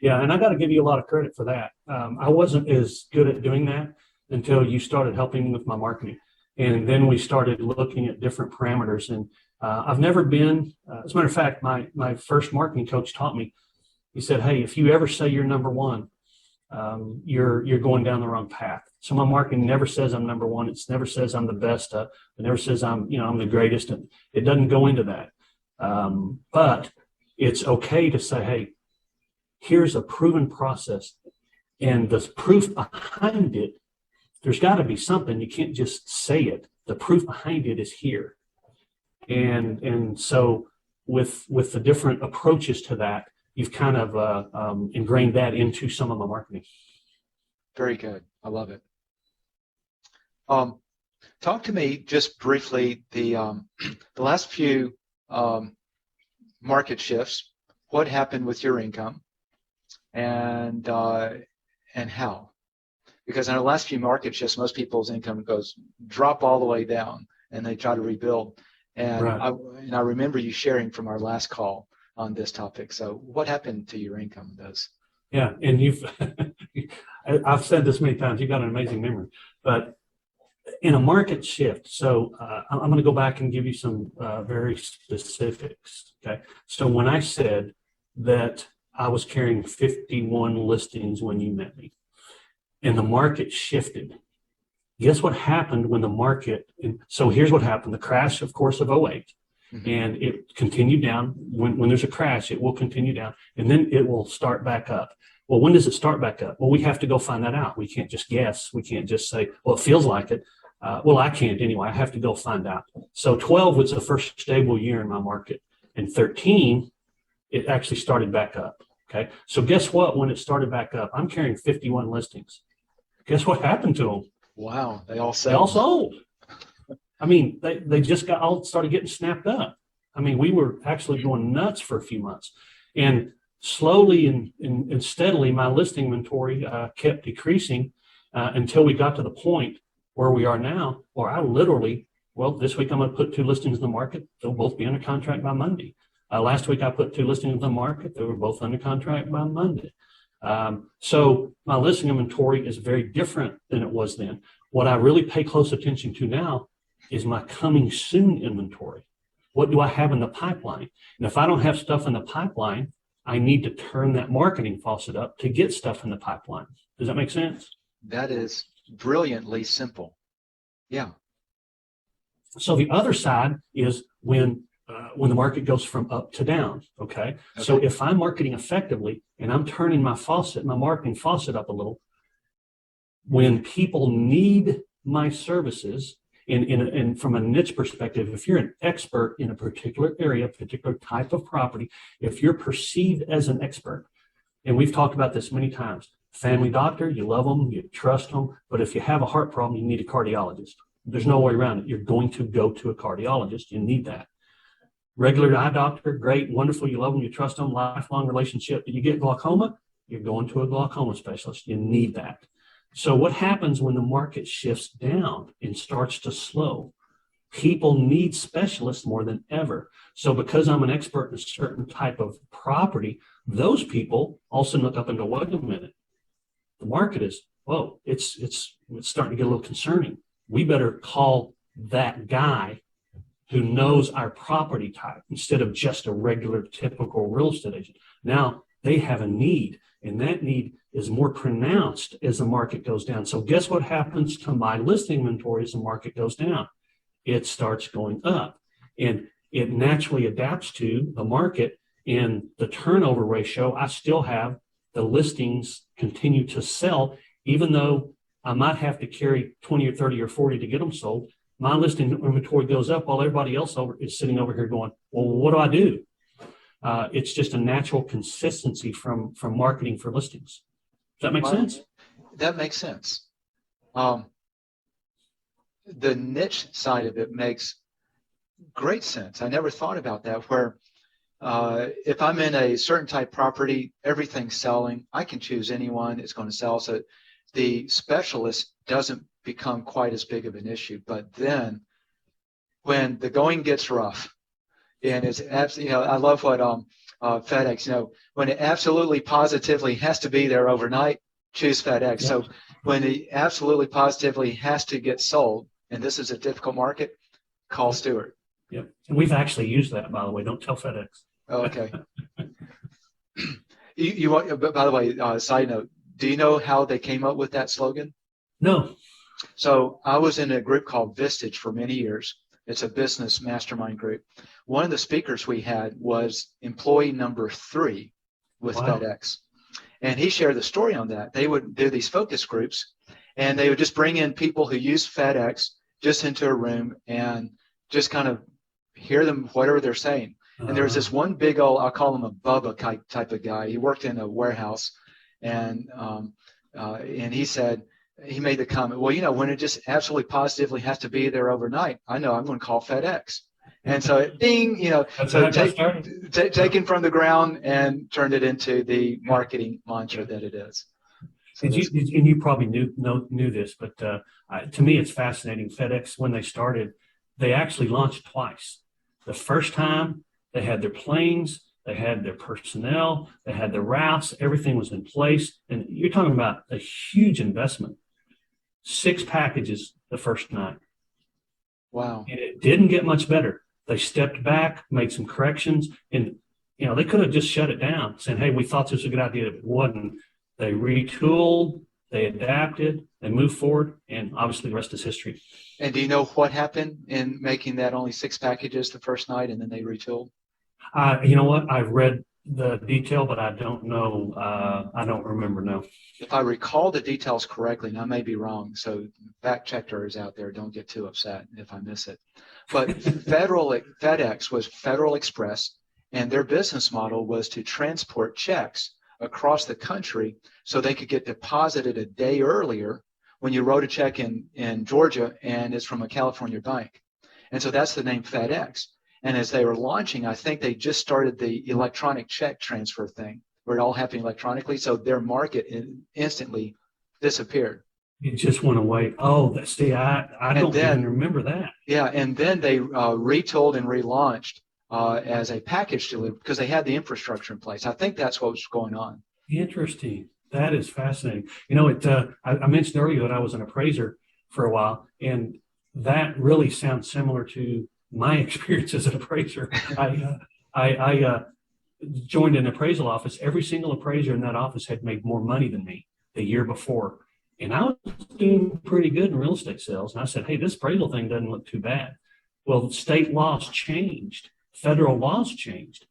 Yeah, and I got to give you a lot of credit for that. I wasn't as good at doing that until you started helping me with my marketing. And then we started looking at different parameters. And I've never been, as a matter of fact, my first marketing coach taught me, he said, hey, if you ever say you're number one, you're going down the wrong path. So my marketing never says I'm number one. It never says I'm the best. It never says I'm the greatest. It doesn't go into that. But it's okay to say, hey, here's a proven process, and the proof behind it. There's got to be something. You can't just say it. The proof behind it is here. And so with the different approaches to that, you've kind of ingrained that into some of my marketing. Very good. I love it. Talk to me just briefly the last few market shifts. What happened with your income, and how? Because in the last few market shifts, most people's income drop all the way down, and they try to rebuild. And right. I remember you sharing from our last call on this topic. So what happened to your income in those? Yeah, and I've said this many times, you've got an amazing memory. But in a market shift, so I'm going to go back and give you some very specifics. Okay, so when I said that I was carrying 51 listings when you met me, and the market shifted, guess what happened when the market, and so here's what happened. The crash, of course, of 08, and it continued down. When there's a crash, it will continue down, and then it will start back up. Well, when does it start back up? Well, we have to go find that out. We can't just guess. We can't just say, well, it feels like it. Well, I can't anyway. I have to go find out. So 12 was the first stable year in my market, and 13, it actually started back up. Okay, so guess what? When it started back up, I'm carrying 51 listings. Guess what happened to them? Wow, they all sold. They all sold. I mean, they just started getting snapped up. I mean, we were actually going nuts for a few months, and slowly and steadily, my listing inventory kept decreasing until we got to the point where we are now, where I literally, well, this week I'm going to put 2 listings in the market. They'll both be under contract by Monday. Last week I put 2 listings in the market. They were both under contract by Monday. So my listing inventory is very different than it was then. What I really pay close attention to now is my coming soon inventory. What do I have in the pipeline? And if I don't have stuff in the pipeline, I need to turn that marketing faucet up to get stuff in the pipeline. Does that make sense? That is brilliantly simple. Yeah. So the other side is when the market goes from up to down. Okay. So if I'm marketing effectively and I'm turning my marketing faucet up a little, when people need my services, and from a niche perspective, if you're an expert in a particular area, particular type of property, if you're perceived as an expert, and we've talked about this many times, family doctor, you love them, you trust them, but if you have a heart problem, you need a cardiologist. There's no way around it. You're going to go to a cardiologist. You need that. Regular eye doctor, great, wonderful, you love them, you trust them, lifelong relationship. Did you get glaucoma? You're going to a glaucoma specialist. You need that. So what happens when the market shifts down and starts to slow? People need specialists more than ever. So because I'm an expert in a certain type of property, those people also look up and go, wait a minute, the market is, whoa, it's starting to get a little concerning. We better call that guy who knows our property type instead of just a regular typical real estate agent. Now they have a need, and that need is more pronounced as the market goes down. So guess what happens to my listing inventory as the market goes down? It starts going up, and it naturally adapts to the market and the turnover ratio. I still have the listings continue to sell, even though I might have to carry 20 or 30 or 40 to get them sold. My listing inventory goes up while everybody else is sitting over here going, well, what do I do? It's just a natural consistency from marketing for listings. Does that make sense? That makes sense. The niche side of it makes great sense. I never thought about that, where if I'm in a certain type property, everything's selling. I can choose anyone. It's going to sell. So the specialist doesn't become quite as big of an issue. But then when the going gets rough, and it's absolutely, I love what FedEx, when it absolutely positively has to be there overnight, choose FedEx. Yep. So when it absolutely positively has to get sold, and this is a difficult market, call Stewart. Yep. And we've actually used that, by the way. Don't tell FedEx. Oh, okay. You by the way, side note, Do you know how they came up with that slogan? No. So I was in a group called Vistage for many years. It's a business mastermind group. One of the speakers we had was employee number 3 with Wow. FedEx. And he shared the story on that. They would do these focus groups, and they would just bring in people who use FedEx just into a room and just kind of hear them, whatever they're saying. And there was this one big old, I'll call him a Bubba type of guy. He worked in a warehouse, and he said, he made the comment, well, when it just absolutely positively has to be there overnight, I know I'm going to call FedEx. And so ding, taken from the ground and turned it into the marketing mantra that it is. So and you probably knew this, but to me, it's fascinating. FedEx, when they started, they actually launched twice. The first time they had their planes, they had their personnel, they had their routes, everything was in place. And you're talking about a huge investment. 6 packages the first night. Wow. And it didn't get much better. They stepped back, made some corrections, and they could have just shut it down, saying, hey, we thought this was a good idea, but it wasn't. They retooled, they adapted, they moved forward, and obviously the rest is history. And do you know what happened in making that only 6 packages the first night and then they retooled? You know what? I've read the detail, but I don't know. I don't remember, no. If I recall the details correctly, and I may be wrong, so fact checkers out there, don't get too upset if I miss it. But FedEx was Federal Express, and their business model was to transport checks across the country so they could get deposited a day earlier when you wrote a check in Georgia and it's from a California bank. And so that's the name FedEx. And as they were launching, I think they just started the electronic check transfer thing where it all happened electronically. So their market instantly disappeared. It just went away. Oh, I don't even remember that. Yeah, and then they retooled and relaunched as a package delivery because they had the infrastructure in place. I think that's what was going on. Interesting. That is fascinating. I mentioned earlier that I was an appraiser for a while, and that really sounds similar to my experience as an appraiser. I joined an appraisal office. Every single appraiser in that office had made more money than me the year before. And I was doing pretty good in real estate sales. And I said, hey, this appraisal thing doesn't look too bad. Well, state laws changed. Federal laws changed.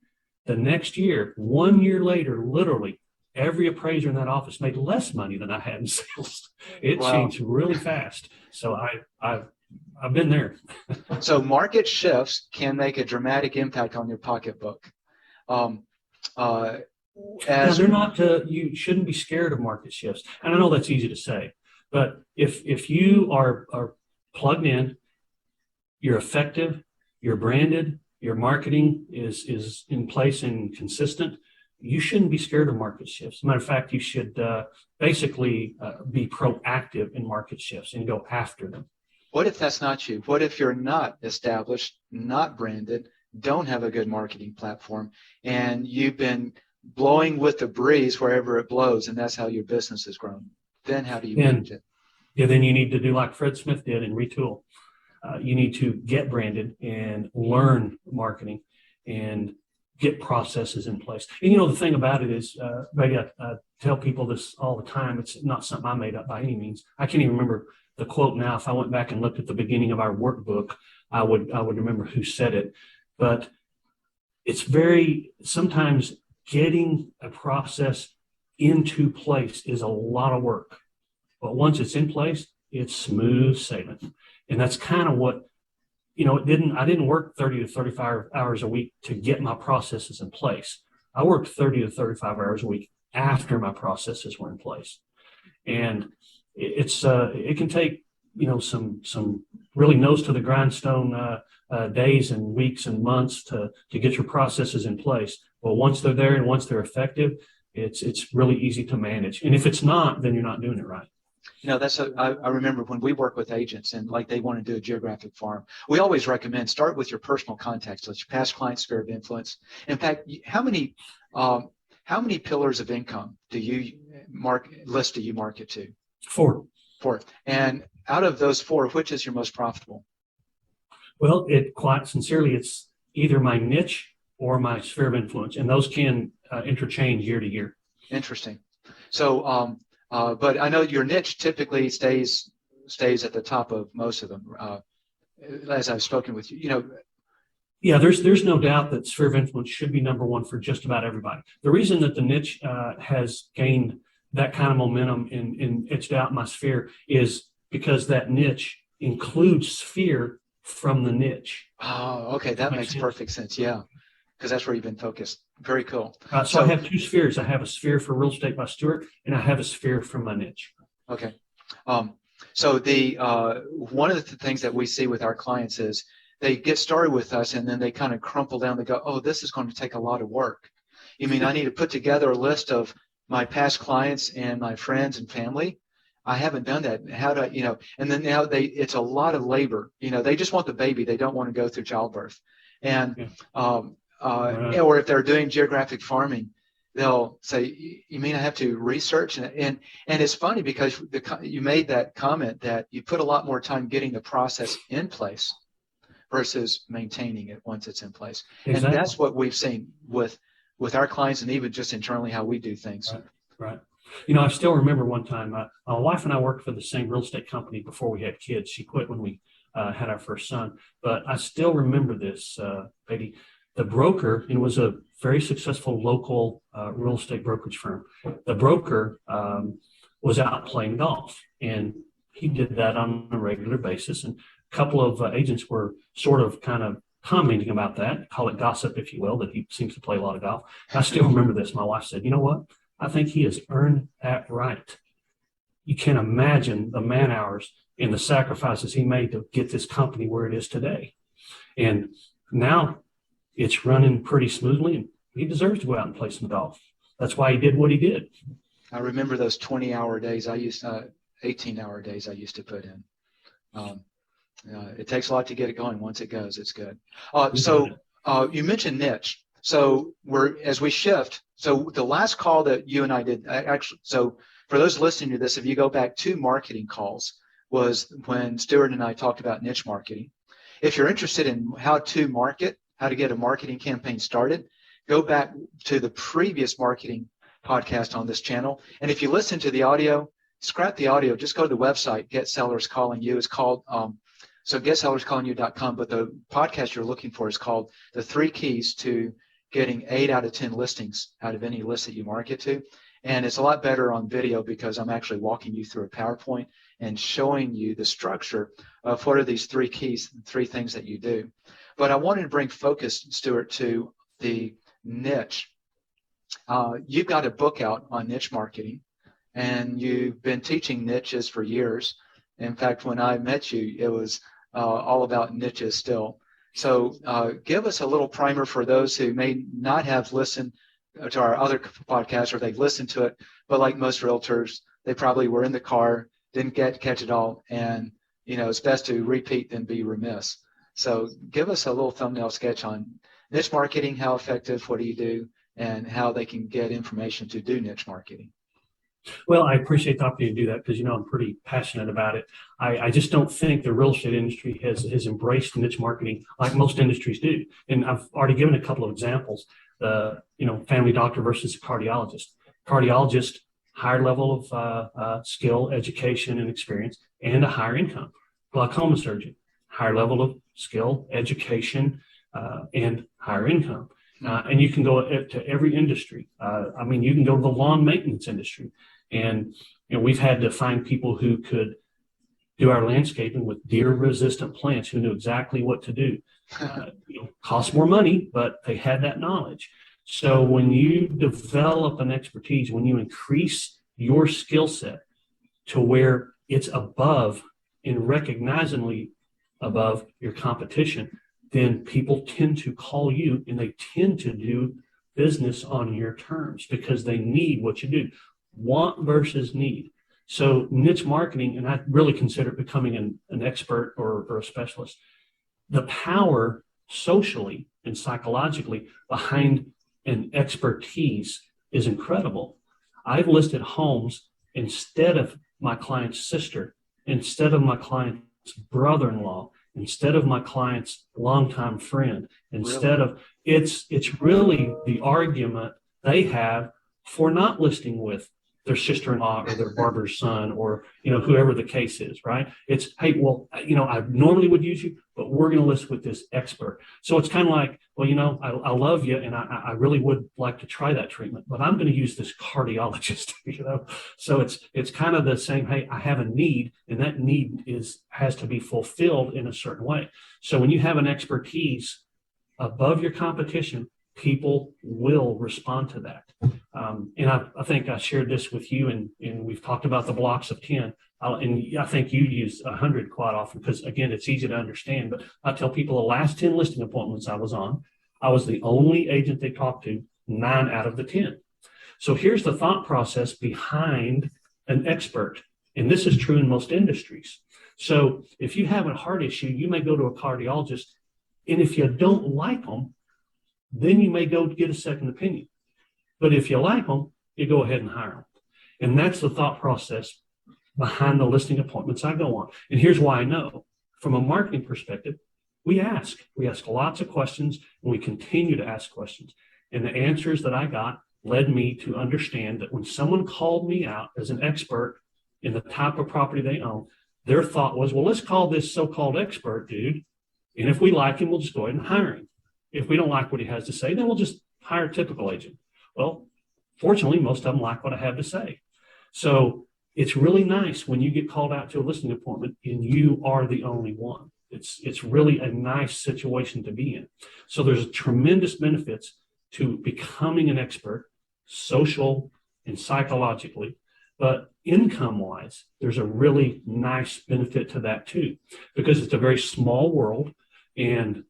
The next year, 1 year later, literally, every appraiser in that office made less money than I had in sales. It changed really fast. So I've been there. So market shifts can make a dramatic impact on your pocketbook. They're not. You shouldn't be scared of market shifts. And I know that's easy to say, but if you are plugged in, you're effective, you're branded, your marketing is in place and consistent, you shouldn't be scared of market shifts. As a matter of fact, you should basically be proactive in market shifts and go after them. What if that's not you? What if you're not established, not branded, don't have a good marketing platform, and you've been blowing with the breeze wherever it blows, and that's how your business has grown? Then how do you manage it? Yeah, then you need to do like Fred Smith did and retool. You need to get branded and learn marketing and get processes in place. And the thing about it is, I tell people this all the time. It's not something I made up by any means. I can't even remember the quote now. If I went back and looked at the beginning of our workbook, I would remember who said it. But it's sometimes getting a process into place is a lot of work. But once it's in place, it's smooth sailing. And that's kind of what, I didn't work 30 to 35 hours a week to get my processes in place. I worked 30 to 35 hours a week after my processes were in place. And it can take, some really nose to the grindstone days and weeks and months to get your processes in place. But once they're there and once they're effective, it's really easy to manage. And if it's not, then you're not doing it right. I remember when we work with agents and like they want to do a geographic farm, we always recommend start with your personal contacts list, your past client sphere of influence. In fact, how many pillars of income do you market to? 4. And out of those 4, which is your most profitable? Well, quite sincerely, it's either my niche or my sphere of influence, and those can interchange year to year. Interesting. So But I know your niche typically stays at the top of most of them. As I've spoken with you, Yeah, there's no doubt that sphere of influence should be number one for just about everybody. The reason that the niche has gained that kind of momentum and etched out my sphere is because that niche includes sphere from the niche. Oh, okay, that makes perfect sense. Yeah, because that's where you've been focused. Very cool. So I have two spheres. I have a sphere for Real Estate by Stewart, and I have a sphere from my niche. Okay. So the one of the things that we see with our clients is they get started with us and then they kind of crumple down. They go, oh, this is going to take a lot of work. You mean I need to put together a list of my past clients and my friends and family? I haven't done that. How do I, and then now it's a lot of labor. They just want the baby. They don't want to go through childbirth. And, or if they're doing geographic farming, they'll say, you mean I have to research? And it's funny because you made that comment that you put a lot more time getting the process in place versus maintaining it once it's in place. Exactly. And that's what we've seen with our clients and even just internally how we do things. Right. I still remember one time, my wife and I worked for the same real estate company before we had kids. She quit when we had our first son. But I still remember this, Beatty. The broker, and it was a very successful local real estate brokerage firm. The broker was out playing golf, and he did that on a regular basis. And a couple of agents were sort of kind of commenting about that, call it gossip, if you will, that he seems to play a lot of golf. I still remember this. My wife said, you know what? I think he has earned that right. You can't imagine the man hours and the sacrifices he made to get this company where it is today. And now it's running pretty smoothly, and he deserves to go out and play some golf. That's why he did what he did. I remember those 20-hour days 18-hour days I used to put in. It takes a lot to get it going. Once it goes, it's good. So you mentioned niche. So as we shift, so the last call that you and I did, so for those listening to this, if you go back 2 marketing calls, was when Stuart and I talked about niche marketing. If you're interested in how to get a marketing campaign started, go back to the previous marketing podcast on this channel. And if you listen to the audio, scrap the audio, just go to the website, Get Sellers Calling You. It's called, so getsellerscallingyou.com, but the podcast you're looking for is called The 3 Keys to Getting 8 out of 10 listings out of any list that you market to. And it's a lot better on video because I'm actually walking you through a PowerPoint and showing you the structure of what are these 3 keys, 3 things that you do. But I wanted to bring focus, Stuart, to the niche. You've got a book out on niche marketing, and you've been teaching niches for years. In fact, when I met you, it was all about niches still. So give us a little primer for those who may not have listened to our other podcasts, or they've listened to it, but like most realtors, they probably were in the car, didn't catch it all, and it's best to repeat than be remiss. So give us a little thumbnail sketch on niche marketing, how effective, what do you do, and how they can get information to do niche marketing. Well, I appreciate the opportunity to do that because, I'm pretty passionate about it. I just don't think the real estate industry has embraced niche marketing like most industries do. And I've already given a couple of examples. Family doctor versus a cardiologist. Cardiologist, higher level of skill, education, and experience, and a higher income. Glaucoma surgeon, higher level of skill, education, and higher income. And you can go to every industry. You can go to the lawn maintenance industry. And we've had to find people who could do our landscaping with deer-resistant plants, who knew exactly what to do. Cost more money, but they had that knowledge. So when you develop an expertise, when you increase your skill set to where it's above and recognizably above your competition, then people tend to call you and they tend to do business on your terms because they need what you do. Want versus need. So niche marketing, and I really consider becoming an expert or a specialist, the power socially and psychologically behind an expertise is incredible. I've listed homes instead of my client's sister, instead of my client's brother-in-law, instead of my client's longtime friend, instead of, it's really the argument they have for not listing with their sister-in-law or their barber's son, or, whoever the case is, right? It's, hey, well, I normally would use you, but we're going to list with this expert. So it's kind of like, well, I love you, and I really would like to try that treatment, but I'm going to use this cardiologist, So it's kind of the same, hey, I have a need, and that need has to be fulfilled in a certain way. So when you have an expertise above your competition, people will respond to that. And I think I shared this with you, and we've talked about the blocks of 10. And I think you use 100 quite often because, again, it's easy to understand. But I tell people the last 10 listing appointments I was on, I was the only agent they talked to 9 out of the 10. So here's the thought process behind an expert. And this is true in most industries. So if you have a heart issue, you may go to a cardiologist. And if you don't like them, then you may go get a second opinion. But if you like them, you go ahead and hire them. And that's the thought process behind the listing appointments I go on. And here's why I know. From a marketing perspective, we ask lots of questions, and we continue to ask questions. And the answers that I got led me to understand that when someone called me out as an expert in the type of property they own, their thought was, well, let's call this so-called expert dude. And if we like him, we'll just go ahead and hire him. If we don't like what he has to say, then we'll just hire a typical agent. Well, fortunately, most of them like what I have to say. So it's really nice when you get called out to a listing appointment and you are the only one. It's really a nice situation to be in. So there's tremendous benefits to becoming an expert, social and psychologically, but income-wise, there's a really nice benefit to that too, because it's a very small world and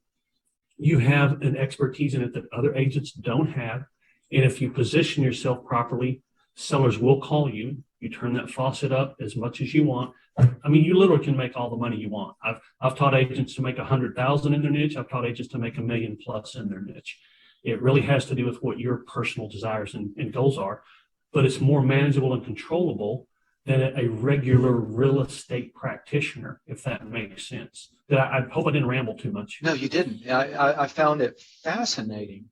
you have an expertise in it that other agents don't have. And if you position yourself properly, sellers will call you. You turn that faucet up as much as you want. I mean, you literally can make all the money you want. I've taught agents to make 100,000 in their niche. I've taught agents to make $1 million plus in their niche. It really has to do with what your personal desires and goals are, but it's more manageable and controllable than a regular real estate practitioner, if that makes sense. I hope I didn't ramble too much. No, you didn't. I found it fascinating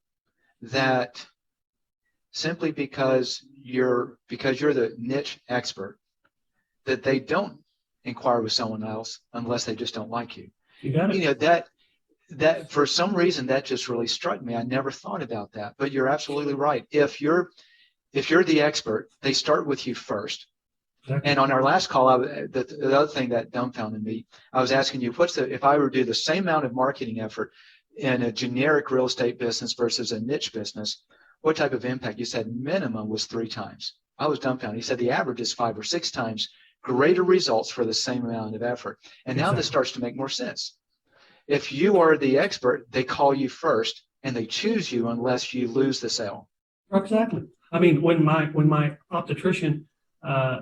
that simply because you're the niche expert, that they don't inquire with someone else unless they just don't like you. You got it. That for some reason that just really struck me. I never thought about that, but you're absolutely right. If you're the expert, they start with you first. Exactly. And on our last call, the other thing that dumbfounded me, I was asking you, if I were to do the same amount of marketing effort in a generic real estate business versus a niche business, what type of impact? You said minimum was 3 times. I was dumbfounded. You said the average is 5 or 6 times greater results for the same amount of effort. And now this starts to make more sense. If you are the expert, they call you first and they choose you unless you lose the sale. Exactly. I mean, when my optician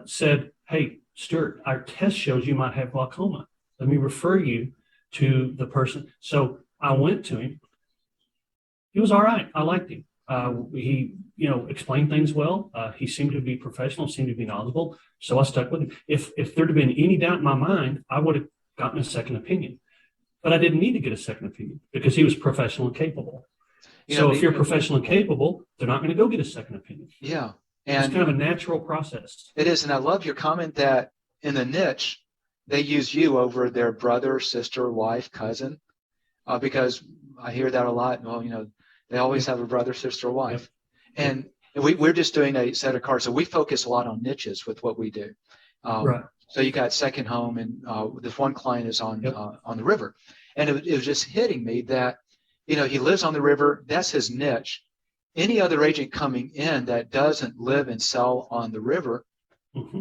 said, hey, Stuart, our test shows you might have glaucoma. Let me refer you to the person. So I went to him. He was all right. I liked him. He, explained things well. He seemed to be professional, seemed to be knowledgeable. So I stuck with him. If there'd have been any doubt in my mind, I would have gotten a second opinion. But I didn't need to get a second opinion because he was professional and capable. So if you're professional and capable, they're not going to go get a second opinion. Yeah. And it's kind of a natural process. It is. And I love your comment that in the niche, they use you over their brother, sister, wife, cousin, because I hear that a lot. Well, they always have a brother, sister, or wife. Yep. And we're just doing a set of cards. So we focus a lot on niches with what we do. Right. So you got second home, and this one client is on the river. And it was just hitting me that, he lives on the river. That's his niche. Any other agent coming in that doesn't live and sell on the river,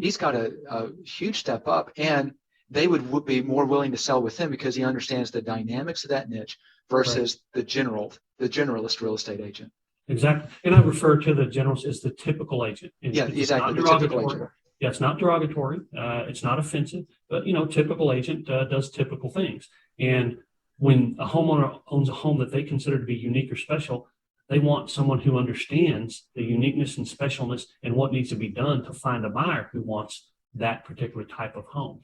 he's got a huge step up, and they would be more willing to sell with him because he understands the dynamics of that niche versus the generalist real estate agent. Exactly. And I refer to the generalist as the typical agent. And exactly. The typical agent. Yeah, it's not derogatory. It's not offensive, but typical agent does typical things. And when a homeowner owns a home that they consider to be unique or special, they want someone who understands the uniqueness and specialness and what needs to be done to find a buyer who wants that particular type of home.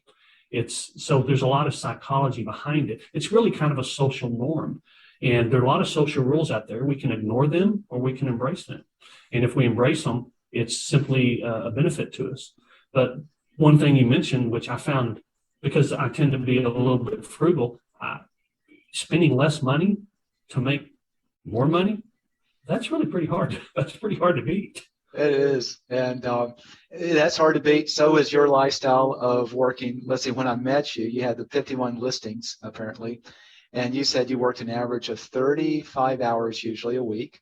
So there's a lot of psychology behind it. It's really kind of a social norm. And there are a lot of social rules out there. We can ignore them or we can embrace them. And if we embrace them, It's simply a benefit to us. But one thing you mentioned, which I found, because I tend to be a little bit frugal, spending less money to make more money, that's really pretty hard. That's pretty hard to beat. It is. And that's hard to beat. So is your lifestyle of working. Let's see, when I met you, you had the 51 listings, apparently. And you said you worked an average of 35 hours usually a week.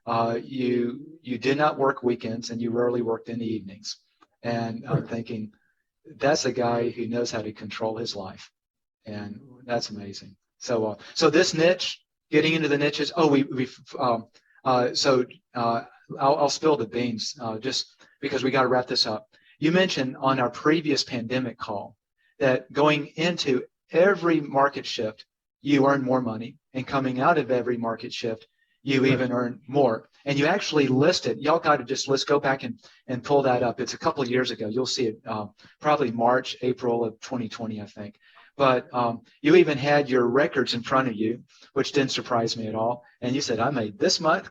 You did not work weekends, and you rarely worked in the evenings. And I'm thinking, that's a guy who knows how to control his life. And that's amazing. So this niche, getting into the niches. I'll spill the beans just because we got to wrap this up. You mentioned on our previous pandemic call that going into every market shift, you earn more money, and coming out of every market shift, you even earn more. And you actually listed, y'all got to just go back and pull that up. It's a couple of years ago. You'll see it probably March, April of 2020, I think. But you even had your records in front of you, which didn't surprise me at all. And you said, I made this much.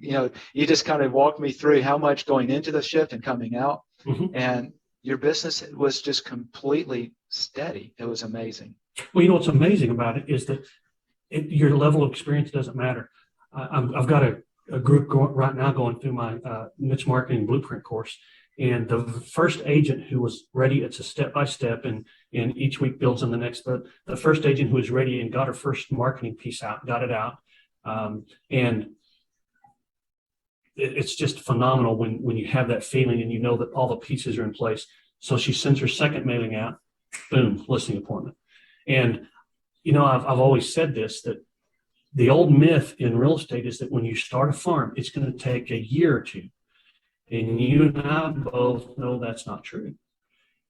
You just kind of walked me through how much going into the shift and coming out. Mm-hmm. And your business was just completely steady. It was amazing. Well, what's amazing about it is that your level of experience doesn't matter. I've got a group right now going through my niche marketing blueprint course. And the first agent who was ready, it's a step-by-step, and each week builds on the next. But the first agent who was ready and got her first marketing piece out, got it out. And it's just phenomenal when you have that feeling and you know that all the pieces are in place. So she sends her second mailing out, boom, listing appointment. And, I've always said this, that the old myth in real estate is that when you start a farm, it's going to take a year or two. And you and I both know that's not true.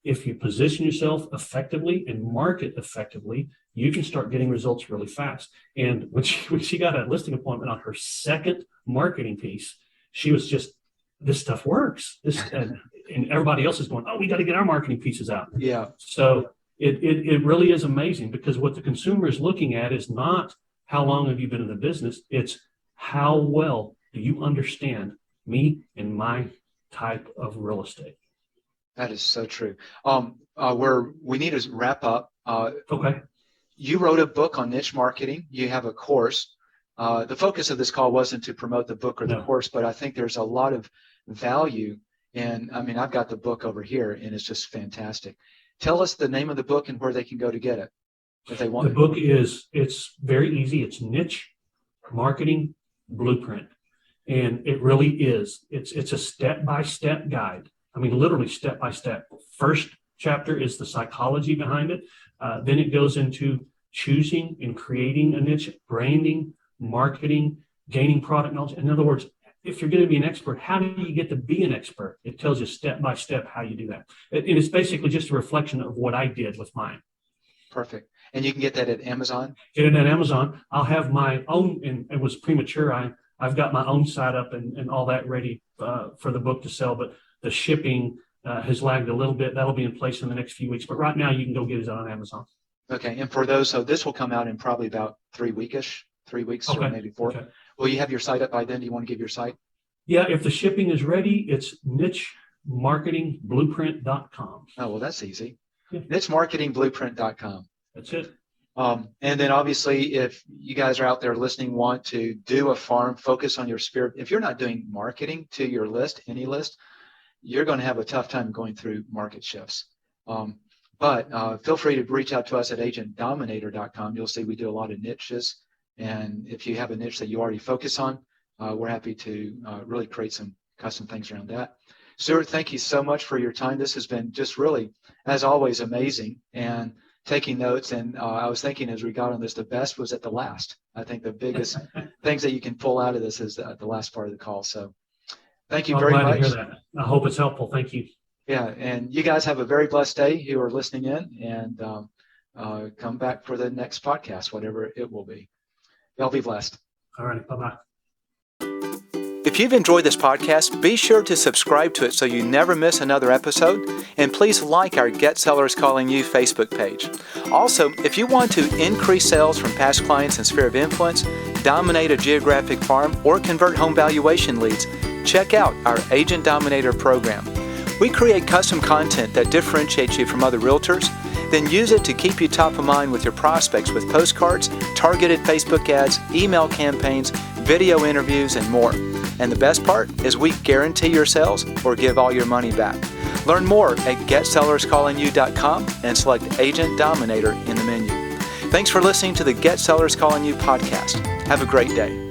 If you position yourself effectively and market effectively, you can start getting results really fast. And when she got a listing appointment on her second marketing piece, she was just, this stuff works. And everybody else is going, oh, we got to get our marketing pieces out. Yeah. So it really is amazing, because what the consumer is looking at is not how long have you been in the business, it's how well do you understand me and my type of real estate. That is so true. We need to wrap up. Okay. You wrote a book on niche marketing. You have a course. The focus of this call wasn't to promote the book or the course, but I think there's a lot of value. And I've got the book over here, and it's just fantastic. Tell us the name of the book and where they can go to get it if they want. The book it's very easy. It's Niche Marketing Blueprint. And it really is. It's a step-by-step guide. Literally step-by-step. First chapter is the psychology behind it. Then it goes into choosing and creating a niche, branding, marketing, gaining product knowledge. In other words, if you're going to be an expert, how do you get to be an expert? It tells you step-by-step how you do that. And it's basically just a reflection of what I did with mine. Perfect. And you can get that at Amazon? Get it at Amazon. I'll have my own, and it was premature. I've got my own site up and all that ready for the book to sell, but the shipping has lagged a little bit. That'll be in place in the next few weeks. But right now, you can go get it on Amazon. Okay. And for those, so this will come out in probably about 3 weeks, or maybe 4. Okay. Will you have your site up by then? Do you want to give your site? Yeah. If the shipping is ready, it's nichemarketingblueprint.com. Oh, well, that's easy. Yeah. Nichemarketingblueprint.com. That's it. And then obviously, if you guys are out there listening, want to do a farm, focus on your spirit. If you're not doing marketing to your list, any list, you're going to have a tough time going through market shifts. But feel free to reach out to us at agentdominator.com. You'll see we do a lot of niches. And if you have a niche that you already focus on, we're happy to really create some custom things around that. Stuart, thank you so much for your time. This has been just really, as always, amazing. And taking notes, and I was thinking as we got on this, the best was at the last. I think the biggest things that you can pull out of this is the last part of the call. So thank you very much. I'm glad to hear that. I hope it's helpful. Thank you. Yeah, and you guys have a very blessed day who are listening in, and come back for the next podcast, whatever it will be. Y'all be blessed. All right, bye-bye. If you've enjoyed this podcast, be sure to subscribe to it so you never miss another episode. And please like our Get Sellers Calling You Facebook page. Also, if you want to increase sales from past clients and sphere of influence, dominate a geographic farm, or convert home valuation leads, check out our Agent Dominator program. We create custom content that differentiates you from other realtors, then use it to keep you top of mind with your prospects with postcards, targeted Facebook ads, email campaigns, video interviews, and more. And the best part is we guarantee your sales or give all your money back. Learn more at GetSellersCallingYou.com and select Agent Dominator in the menu. Thanks for listening to the Get Sellers Calling You podcast. Have a great day.